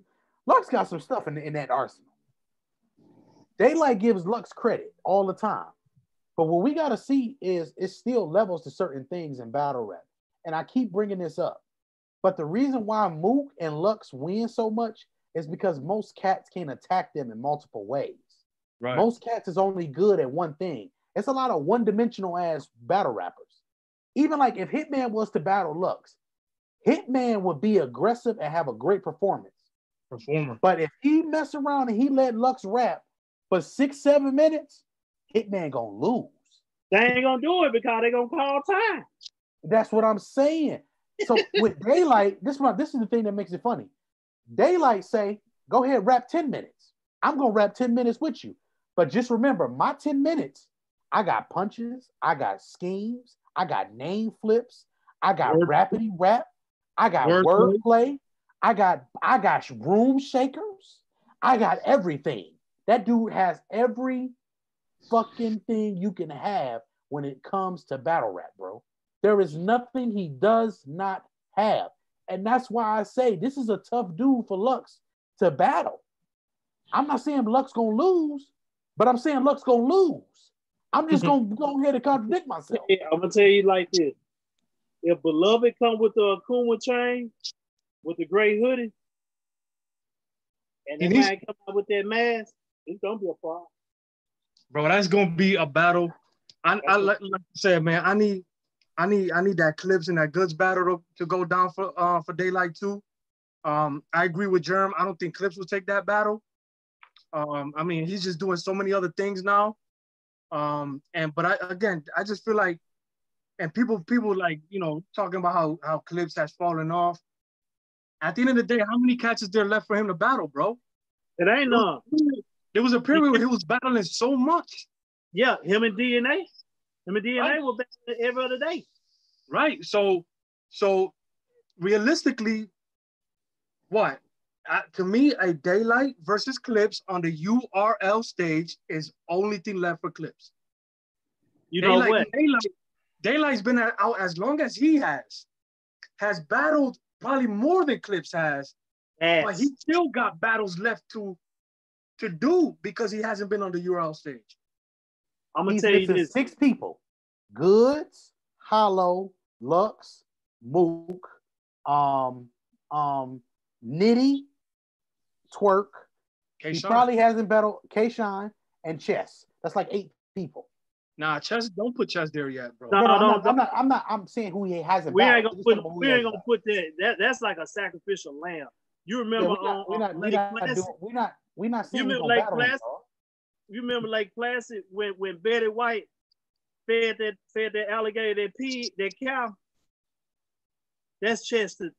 stuff in that arsenal. Daylight gives Lux credit all the time. But what we got to see is it's still levels to certain things in battle rap. And I keep bringing this up. But the reason why Mook and Lux win so much is because most cats can attack them in multiple ways. Right. Most cats is only good at one thing. It's a lot of one-dimensional ass battle rappers. Even like if Hitman was to battle Lux, Hitman would be aggressive and have a great performance. But if he mess around and he let Lux rap, for 6-7 minutes, Hitman gonna lose. They ain't gonna do it because they gonna call time. That's what I'm saying. So with Daylight, this is the thing that makes it funny. Daylight say, go ahead, rap 10 minutes. I'm gonna rap 10 minutes with you. But just remember, my 10 minutes, I got punches, I got schemes, I got name flips, I got rappity rap, I got wordplay, I got room shakers, I got everything. That dude has every fucking thing you can have when it comes to battle rap, bro. There is nothing he does not have. And that's why I say this is a tough dude for Lux to battle. I'm not saying Lux gonna lose, but I'm saying Lux gonna lose. I'm just gonna go ahead and contradict myself. I'm gonna tell you like this. If Beloved come with the Akuma chain, with the gray hoodie, and the man come out with that mask, it's gonna be a problem. Bro, that's gonna be a battle. I like I said, man, I need that Clips and that Goods battle to go down for Daylight 2. I agree with Germ. I don't think Clips will take that battle. I mean, he's just doing so many other things now. But I just feel like, and people like, you know, talking about how Clips has fallen off. At the end of the day, how many cats is there left for him to battle, bro? It ain't none. There was a period where he was battling so much. Yeah, him and DNA. Him and DNA right. Were battling every other day. Right. So realistically, what? To me, a Daylight versus Clips on the URL stage is only thing left for Clips. You know what? Daylight's been out as long as he has battled probably more than Clips has, but he still got battles left to do because he hasn't been on the URL stage. I'm gonna tell you this: 6 people: Goods, Hollow, Lux, Mook, Nitty, Twerk. K-Shine. He probably hasn't battled K-Shine and Chess. That's like 8 people. Nah, Chess, don't put Chess there yet, bro. I'm not. I'm saying who he hasn't. We ain't gonna put that. That's like a sacrificial lamb. You remember? We're not saying you remember Lake Placid? You remember Lake Placid when Betty White fed that alligator that cow? That's Chester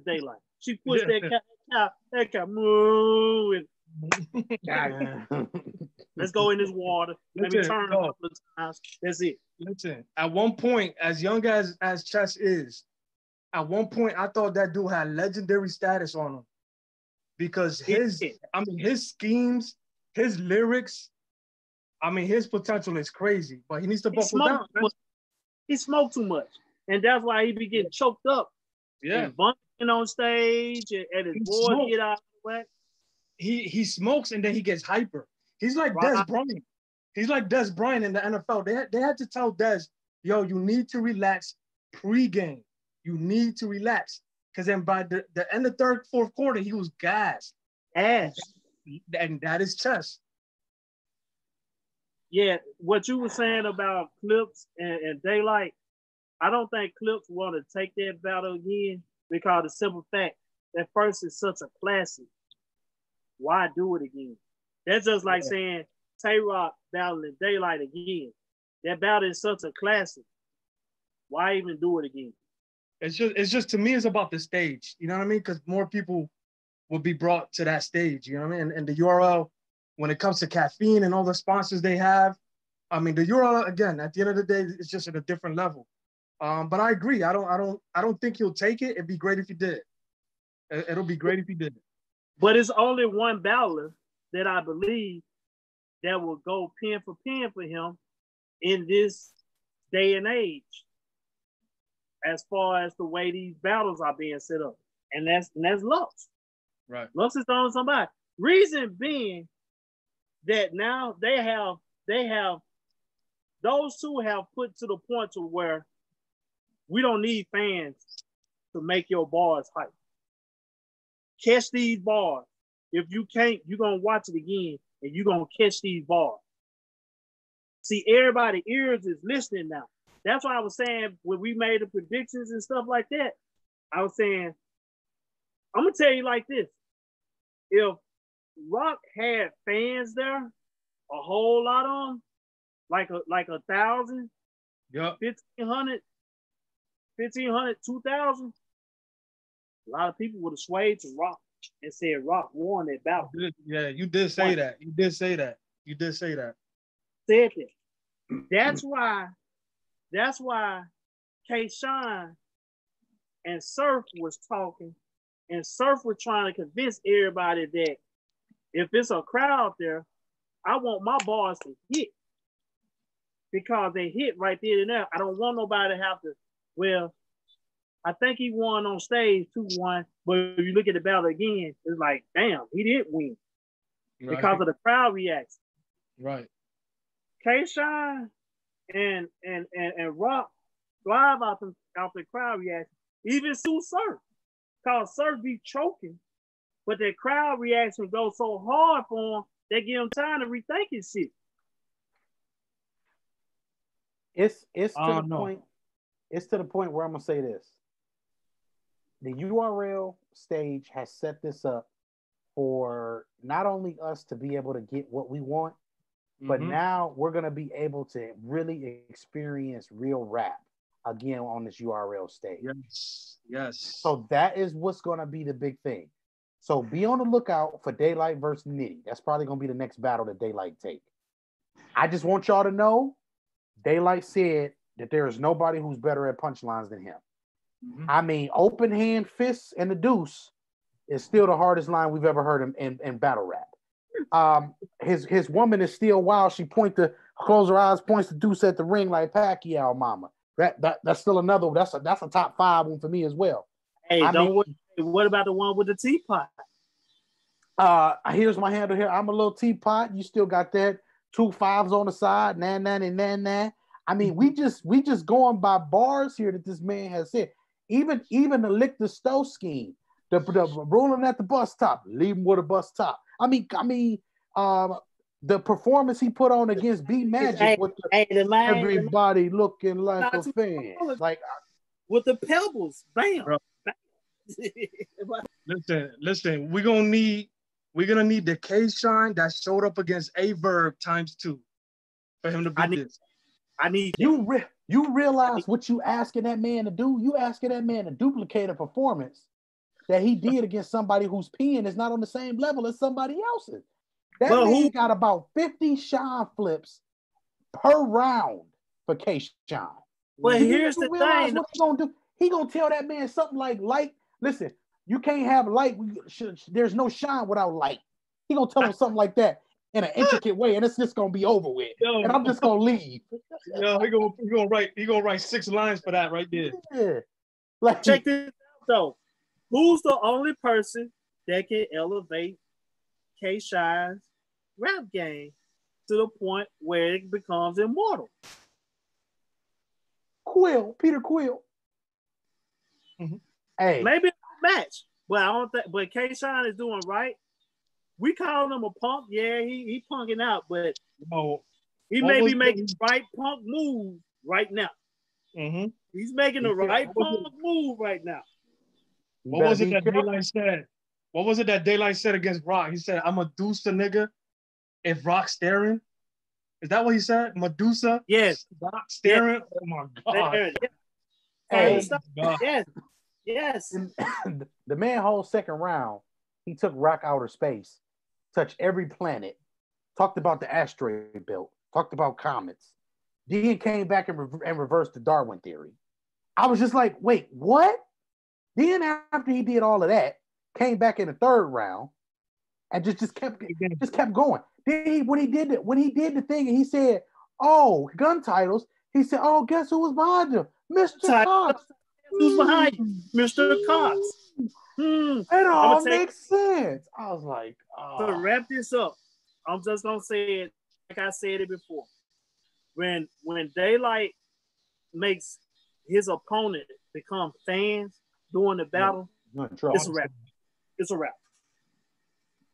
Daylight. She pushed that cow moving. Let's go in this water. Let me turn a couple of times. That's it. Listen, at one point, as young as Chess is, at one point I thought that dude had legendary status on him. Because his schemes, his lyrics, I mean, his potential is crazy, but he needs to buckle down. He smoked too much. And that's why he be getting choked up. Yeah. And bumping on stage and his voice get out of the way. He smokes and then he gets hyper. He's like Des Bryant. He's like Des Bryant in the NFL. They had to tell Des, yo, you need to relax pre-game. You need to relax. Because then by the end of third, fourth quarter, he was gassed. And that is Chess. Yeah, what you were saying about Clips and Daylight, I don't think Clips want to take that battle again because the simple fact that first is such a classic. Why do it again? That's just like saying Tay-Rock battling Daylight again. That battle is such a classic. Why even do it again? It's just to me, it's about the stage. You know what I mean? Because more people will be brought to that stage. You know what I mean? And the URL, when it comes to caffeine and all the sponsors they have, I mean, the URL again. At the end of the day, it's just at a different level. But I agree. I don't think he'll take it. It'd be great if he did. It'll be great if he did. But it's only one battler that I believe that will go pin for him in this day and age, as far as the way these battles are being set up, and that's Lux. Right. Lux is throwing somebody. Reason being that now they have those two have put to the point to where we don't need fans to make your bars hype. Catch these bars. If you can't, you're gonna watch it again and you're gonna catch these bars. See, everybody's ears is listening now. That's why I was saying when we made the predictions and stuff like that, I was saying, I'm gonna tell you like this. If Rock had fans there, a whole lot on, like a 1,000, Yep. 1,500, 2,000, a lot of people would have swayed to Rock and said Rock won that battle. Yeah, you did say that. You did say that. Said that. That's why K-Shine and Surf was talking, and Surf was trying to convince everybody that if it's a crowd there, I want my bars to hit. Because they hit right there and there. I don't want nobody to have to, well, I think he won on stage 2-1, but if you look at the battle again, it's like, damn, he didn't win. Right. Because of the crowd reaction. Right. K-Shine and Rock drive out the crowd reaction. Even Sue Surf. Because Surf be choking, but that crowd reaction goes so hard for him, they give him time to rethink his shit. It's to the point. It's to the point where I'm gonna say this. The URL stage has set this up for not only us to be able to get what we want, but now we're gonna be able to really experience real rap again on this URL stage. Yes. So that is what's gonna be the big thing. So be on the lookout for Daylight versus Nitty. That's probably gonna be the next battle that Daylight take. I just want y'all to know, Daylight said that there is nobody who's better at punchlines than him. I mean, open hand fists and the deuce is still the hardest line we've ever heard in battle rap. His woman is still wild. She close her eyes, points the deuce at the ring like Pacquiao mama. That's still another. That's a top 5 one for me as well. Hey, what about the one with the teapot? Here's my handle here. I'm a little teapot. You still got that 2 5s on the side. Nah. I mean, we just going by bars here that this man has said. Even the lick the stove scheme, the rolling at the bus stop, leave him with a bus top. I mean, the performance he put on against B Magic with everybody looking like a fan, like with the pebbles, bam. Listen. We're gonna need the K-Shine that showed up against A-Verb ×2 for him to beat this. I need you realize what you asking that man to do? You asking that man to duplicate a performance that he did against somebody whose pen is not on the same level as somebody else's. That man got about 50 shine flips per round for K-Shine. Well, here's the thing. What he gonna do? He gonna tell that man something like light. Listen, you can't have light. There's no shine without light. He gonna tell him something like that in an intricate way, and it's just gonna be over with. And I'm just gonna leave. Yo, he gonna write 6 lines for that right there. Yeah. Like, check this out though. Who's the only person that can elevate K-Shine's rap game to the point where it becomes immortal? Peter Quill. Hey, maybe a match, but I don't think. But K-Shine is doing right. We call him a punk. Yeah, he punking out, but he may be making the right punk move right now. He's making the right punk move right now. What was it that Daylight said? What was it that Daylight said against Rock? He said, "I'm a deuce the nigga if Rock's staring." Is that what he said? Medusa? Yes. Rock staring? Yes. Oh my God. Hey, yes. The man whole second round, he took Rock outer space, touched every planet, talked about the asteroid belt, talked about comets. Then came back and reversed the Darwin theory. I was just like, wait, what? Then after he did all of that, came back in the third round and just kept going. Then when he did the thing and he said, "Oh, gun titles," he said, "Oh, guess who was behind him? Mr. Cox." Who's behind you? Mr. Cox. It all makes sense. I was like, to wrap this up, I'm just gonna say it like I said it before. When Daylight makes his opponent become fans during the battle, it's a wrap. It's a wrap.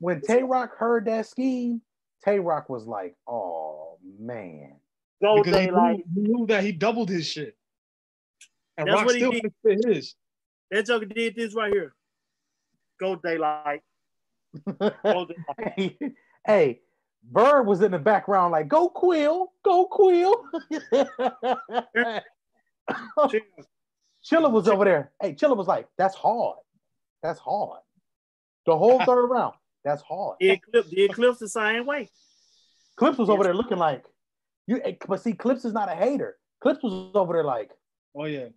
When Tay-Rock heard that scheme, Tay-Rock was like, "Oh man." Go Daylight. He knew that he doubled his shit. And that's Rock what still he did. Fit his. That joker did this right here. Go Daylight. Go Daylight. Hey, Bird was in the background like, go Quill, go Quill. Chilla was over there. Hey, Chilla was like, that's hard. That's hard. The whole third round, that's hard. The Eclipse the same way. Clips was over there looking like, but see, Clips is not a hater. Clips was over there like, oh yeah.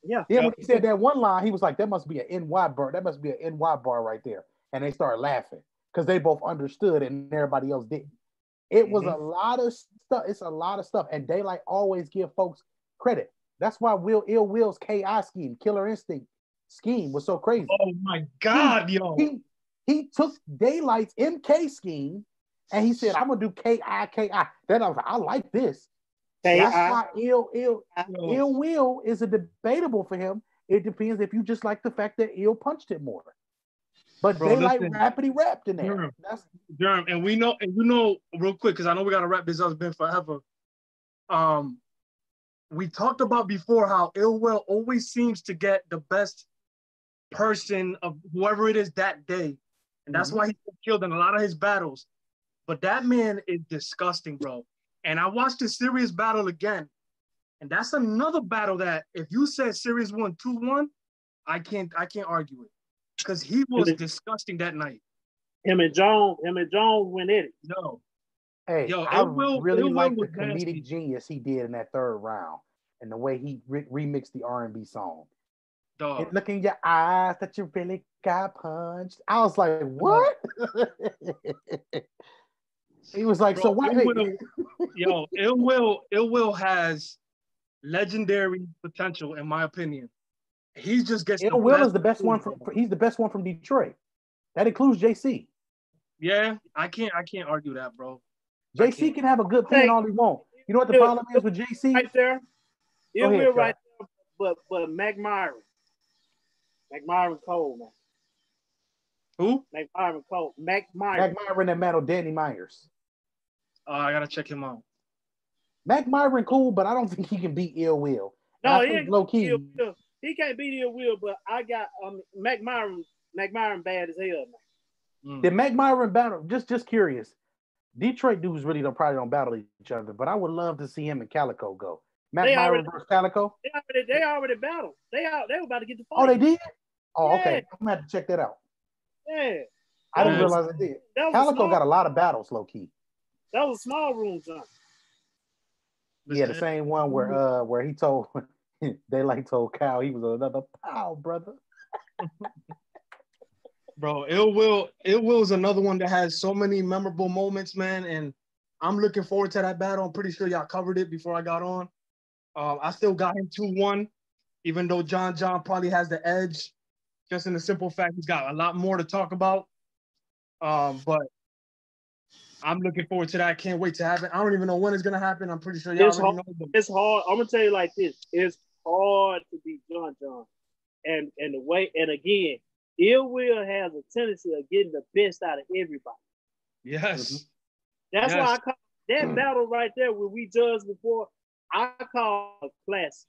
Yeah. When he said that one line, he was like, that must be an NY bar. That must be an NY bar right there. And they started laughing because they both understood and everybody else didn't. It was a lot of stuff. It's a lot of stuff. And Daylight always give folks credit. That's why Ill Will's KI scheme, Killer Instinct scheme was so crazy. Oh my God, yo. He took Daylight's MK scheme and he said, I'm gonna do KI. Then I was like, I like this. That's why Ill Will is a debatable for him. It depends if you just like the fact that Ill punched it more. But Daylight rappity rapped in there. Germ, and we know, and you know, real quick, because I know we gotta wrap this up. It's been forever. We talked about before how Ill Will always seems to get the best person of whoever it is that day. And that's why he's killed in a lot of his battles. But that man is disgusting, bro. And I watched the Sirius battle again. And that's another battle that if you said Sirius won 2-1, I can't argue it. Because he was disgusting that night. Him and Jones went at it. No. Hey, I really like the comedic genius he did in that third round and the way he remixed the R&B song. Look in your eyes that you really got punched. I was like, what? He was like, bro, so what? Ill Will has legendary potential, in my opinion. He just gets Ill Will is the best one he's the best one from Detroit. That includes JC. Yeah, I can't argue that, bro. JC can have a good pen all he wants. You know what the problem is with JC? Right there. Ill Will right there, but Mac Myron Cole, man. Who? Mac Myron Cole. Mac Myron and Metal Danny Myers. I gotta check him out. Mac Myron cool, but I don't think he can beat Ill Will. No, he ain't low key. He can't beat Ill Will, but I got Mac Myron bad as hell, man. Did Mac Myron battle? Just curious. Detroit dudes really probably don't battle each other, but I would love to see him and Calico go. Mac Myron versus Calico. They already battled. They were about to get the fight. Oh, they did? Oh, okay. I'm gonna have to check that out. Yeah. I didn't realize it did. Calico got a lot of battles, low key. That was a small room jump. Yeah, the same one where he told Daylight told Kyle he was another pow, brother. Bro, Ill Will is another one that has so many memorable moments, man. And I'm looking forward to that battle. I'm pretty sure y'all covered it before I got on. I still got him 2-1, even though John probably has the edge, just in the simple fact he's got a lot more to talk about. But I'm looking forward to that. I can't wait to have it. I don't even know when it's gonna happen. I'm pretty sure y'all already know. It's hard. I'm gonna tell you like this. It's hard to beat John. And the way, and again, Ill Will has a tendency of getting the best out of everybody. Yes. That's why I call that battle right there where we judged before, I call a classic.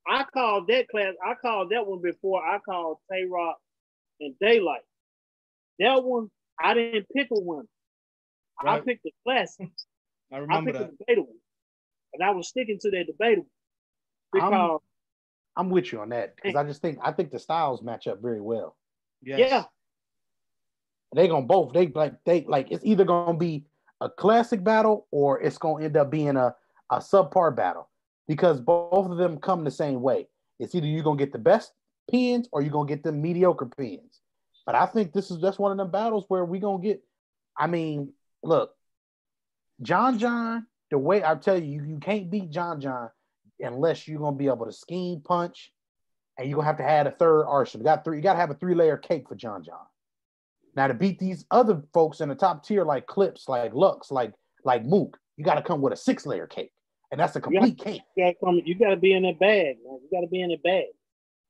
I called that one before I called Tay-Rock and Daylight. That one, I didn't pick a one. Right. I picked the classic. I remember that. The debatable. And I was sticking to that debatable. Because I'm with you on that. Because I think the styles match up very well. Yes. Yeah. They gonna both, they it's either gonna be a classic battle or it's gonna end up being a subpar battle. Because both of them come the same way. It's either you're gonna get the best pins or you're gonna get the mediocre pins. But I think that's one of them battles where we gonna get. I mean, look, John, the way I tell you can't beat John unless you're gonna be able to scheme, punch, and you're gonna have to add a third arsenal. You gotta have a 3-layer cake for John. Now to beat these other folks in the top tier like Clips, like Lux, like Mook, you gotta come with a 6-layer cake. And that's a complete cake. You got to be in that bag. Man. You got to be in that bag.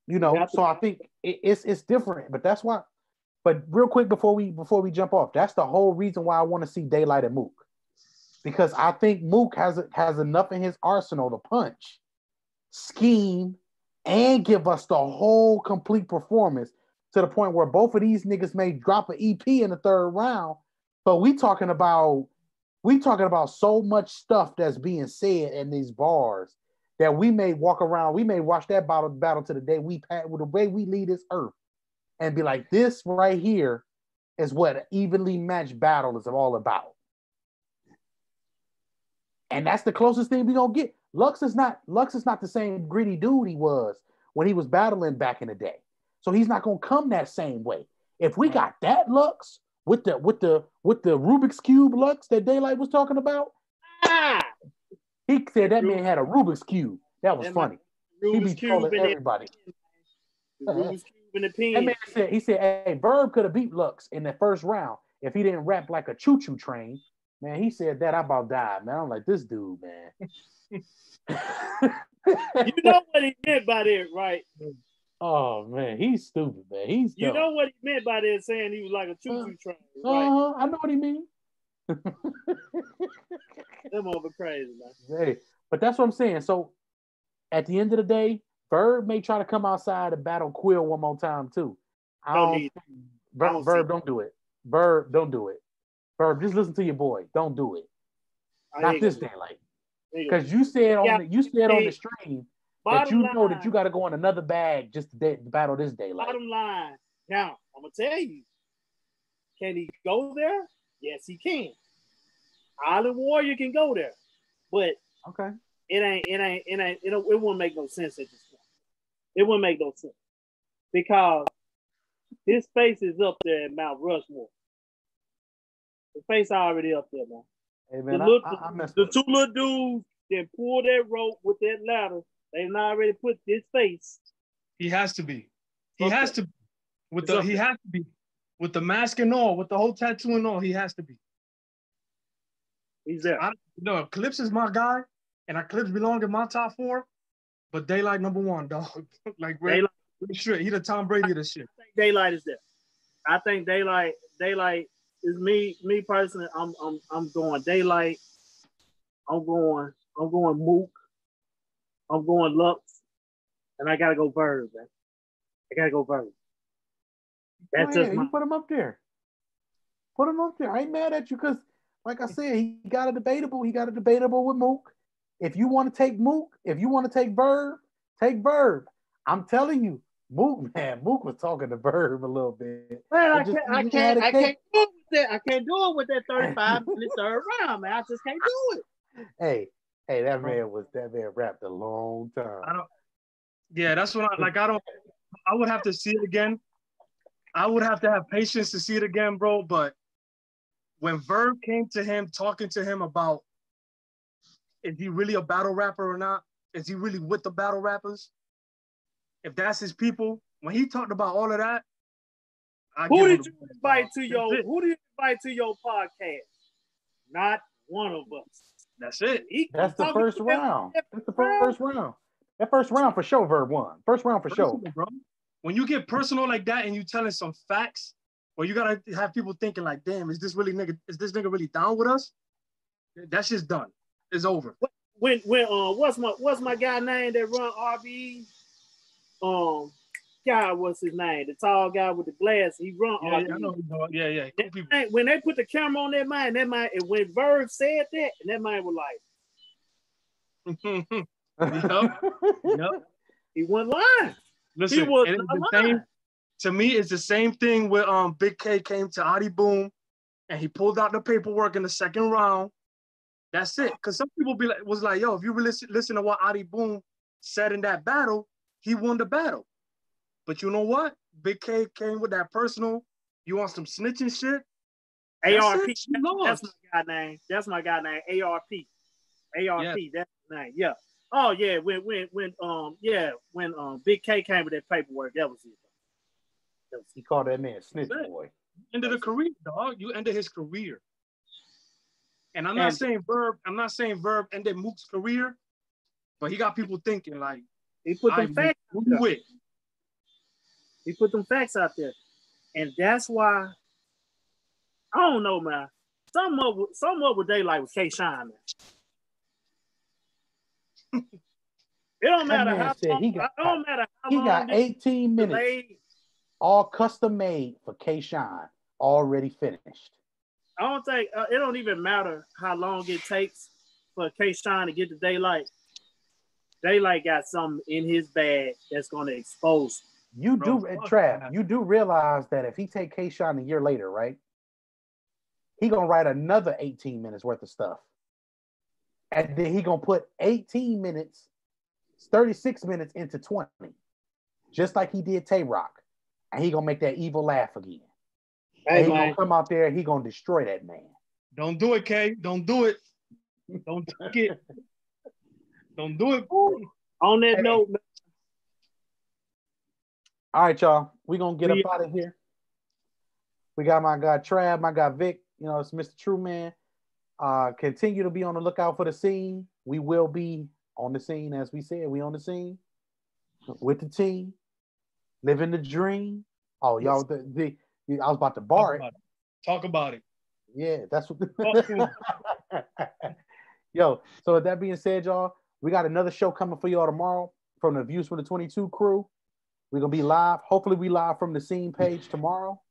You know, so I think it's different, but that's why. But real quick before we jump off, that's the whole reason why I want to see Daylight and Mook, because I think Mook has enough in his arsenal to punch, scheme, and give us the whole complete performance to the point where both of these niggas may drop an EP in the third round, But we talking about so much stuff that's being said in these bars that we may walk around, we may watch that battle to the day with the way we leave this earth and be like, this right here is what an evenly matched battle is all about. And that's the closest thing we gonna get. Lux is not the same gritty dude he was when he was battling back in the day. So he's not gonna come that same way. If we got that Lux with the Rubik's Cube Lux that Daylight was talking about, he said that man had a Rubik's Cube. That was funny. He be trolling everybody. Rubik's Cube in the pen. That man he said, hey, Verb could have beat Lux in the first round if he didn't rap like a choo-choo train. Man, he said that, I about died, man. I'm like, this dude, man. You know what he meant by that, right? Oh, man, he's stupid, man. He's dumb. You know what he meant by that, saying he was like a choo-choo train, right? I know what he means. Them over crazy, man. Hey, but that's what I'm saying. So, at the end of the day, Verb may try to come outside and battle Quill one more time, too. Verb, don't do it. Verb, don't do it. Verb, just listen to your boy. Don't do it. Not this Daylight. Because you said on the stream that you know that you got to go in another bag just to battle this Daylight. Bottom line. Now, I'm gonna tell you, can he go there? Yes, he can. Island Warrior can go there, but okay, it won't make no sense at this point. It wouldn't make no sense because his face is up there at Mount Rushmore. The face already up there, man. Hey, man, the two little dudes that pull that rope with that ladder, they've already put his face. He has to be. He has to be. He has to be. With the mask and all, with the whole tattoo and all, he has to be. He's there. Eclipse is my guy, and Eclipse belong in my top 4, but Daylight number 1, dog. Like, Daylight. He the Tom Brady of this shit. I think Daylight is there. I think Daylight is me personally. I'm going Daylight. I'm going Mook. I'm going Lux, and I gotta go Verb, man. I gotta go Verb. That's you put him up there. Put him up there. I ain't mad at you because, like I said, he got a debatable with Mook. If you want to take Mook, if you want to take Verb, take Verb. I'm telling you, Mook was talking to Verb a little bit. Man, I can't do it with that. I can't do it with that 35-minute third round, man. I just can't do it. Hey, that man rapped a long time. That's what I would have to see it again. I would have to have patience to see it again, bro. But when Verb came to him, talking to him about, is he really a battle rapper or not? Is he really with the battle rappers? If that's his people, when he talked about all of that, who did you invite to your podcast? Not one of us. That's it. That's the first round. That's the first round. That first round for sure, Verb won. First round for sure. Bro. When you get personal like that and you telling some facts, or you gotta have people thinking like, damn, is this nigga really down with us? That shit's done. It's over. When what's my guy name that run RBE? God, what's his name? The tall guy with the glass. He run RBE. I know. Yeah. Cool. When they put the camera on that man, and when Verb said that, and that man was like, yep. He wasn't lying. Listen, to me, it's the same thing where Big K came to Adi Boom and he pulled out the paperwork in the second round. That's it. Because some people was like, yo, if you listen to what Adi Boom said in that battle, he won the battle. But you know what? Big K came with that personal, you want some snitching shit? ARP. That's my guy name. ARP. Yeah. That's his name. Yeah. Oh yeah, when Big K came with that paperwork, that was it. He called that man snitch boy. Ended a career, dog. You ended his career. And I'm not saying Verb ended Mook's career, but he got people thinking like he put them facts out there. He put them facts out there. And that's why I don't know, man. Some up with Daylight with K-Shine, man. It don't matter how long. He got 18 minutes, all custom made for K-Shine, already finished. I don't think it don't even matter how long it takes for K-Shine to get to Daylight. Daylight got something in his bag that's going to expose him. You do, Trav, you do realize that if he take K-Shine a year later, right, he going to write another 18 minutes worth of stuff. And then he going to put 18 minutes, 36 minutes into 20, just like he did Tay-Rock. And he going to make that evil laugh again. Hey, and he going to come out there, he going to destroy that man. Don't do it, K. Don't do it. Don't take it. Don't do it. On that note, man. All right, y'all. We're going to get up out of here. We got my guy Trav, my guy Vic. You know, it's Mr. True Man. Continue to be on the lookout for the scene. We will be on the scene, as we said. We on the scene with the team, living the dream. Oh, y'all, I was about to bar it. Talk about it. Yeah, that's what. Yo, so with that being said, y'all, we got another show coming for y'all tomorrow from the Views from the 22 crew. We're going to be live. Hopefully, we live from the scene page tomorrow.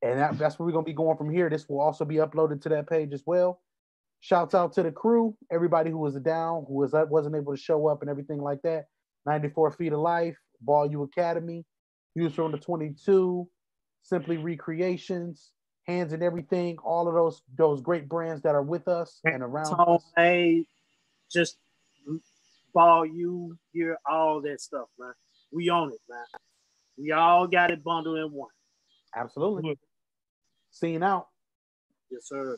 And that's where we're going to be going from here. This will also be uploaded to that page as well. Shouts out to the crew, everybody who was down, who wasn't able to show up and everything like that. 94 Feet of Life, Ball U Academy, Views from the 22, Simply Recreations, Hands and Everything, all of those great brands that are with us and around us. Hey, just Ball U, hear all that stuff, man. We own it, man. We all got it bundled in one. Absolutely. Scene out. Yes, sir.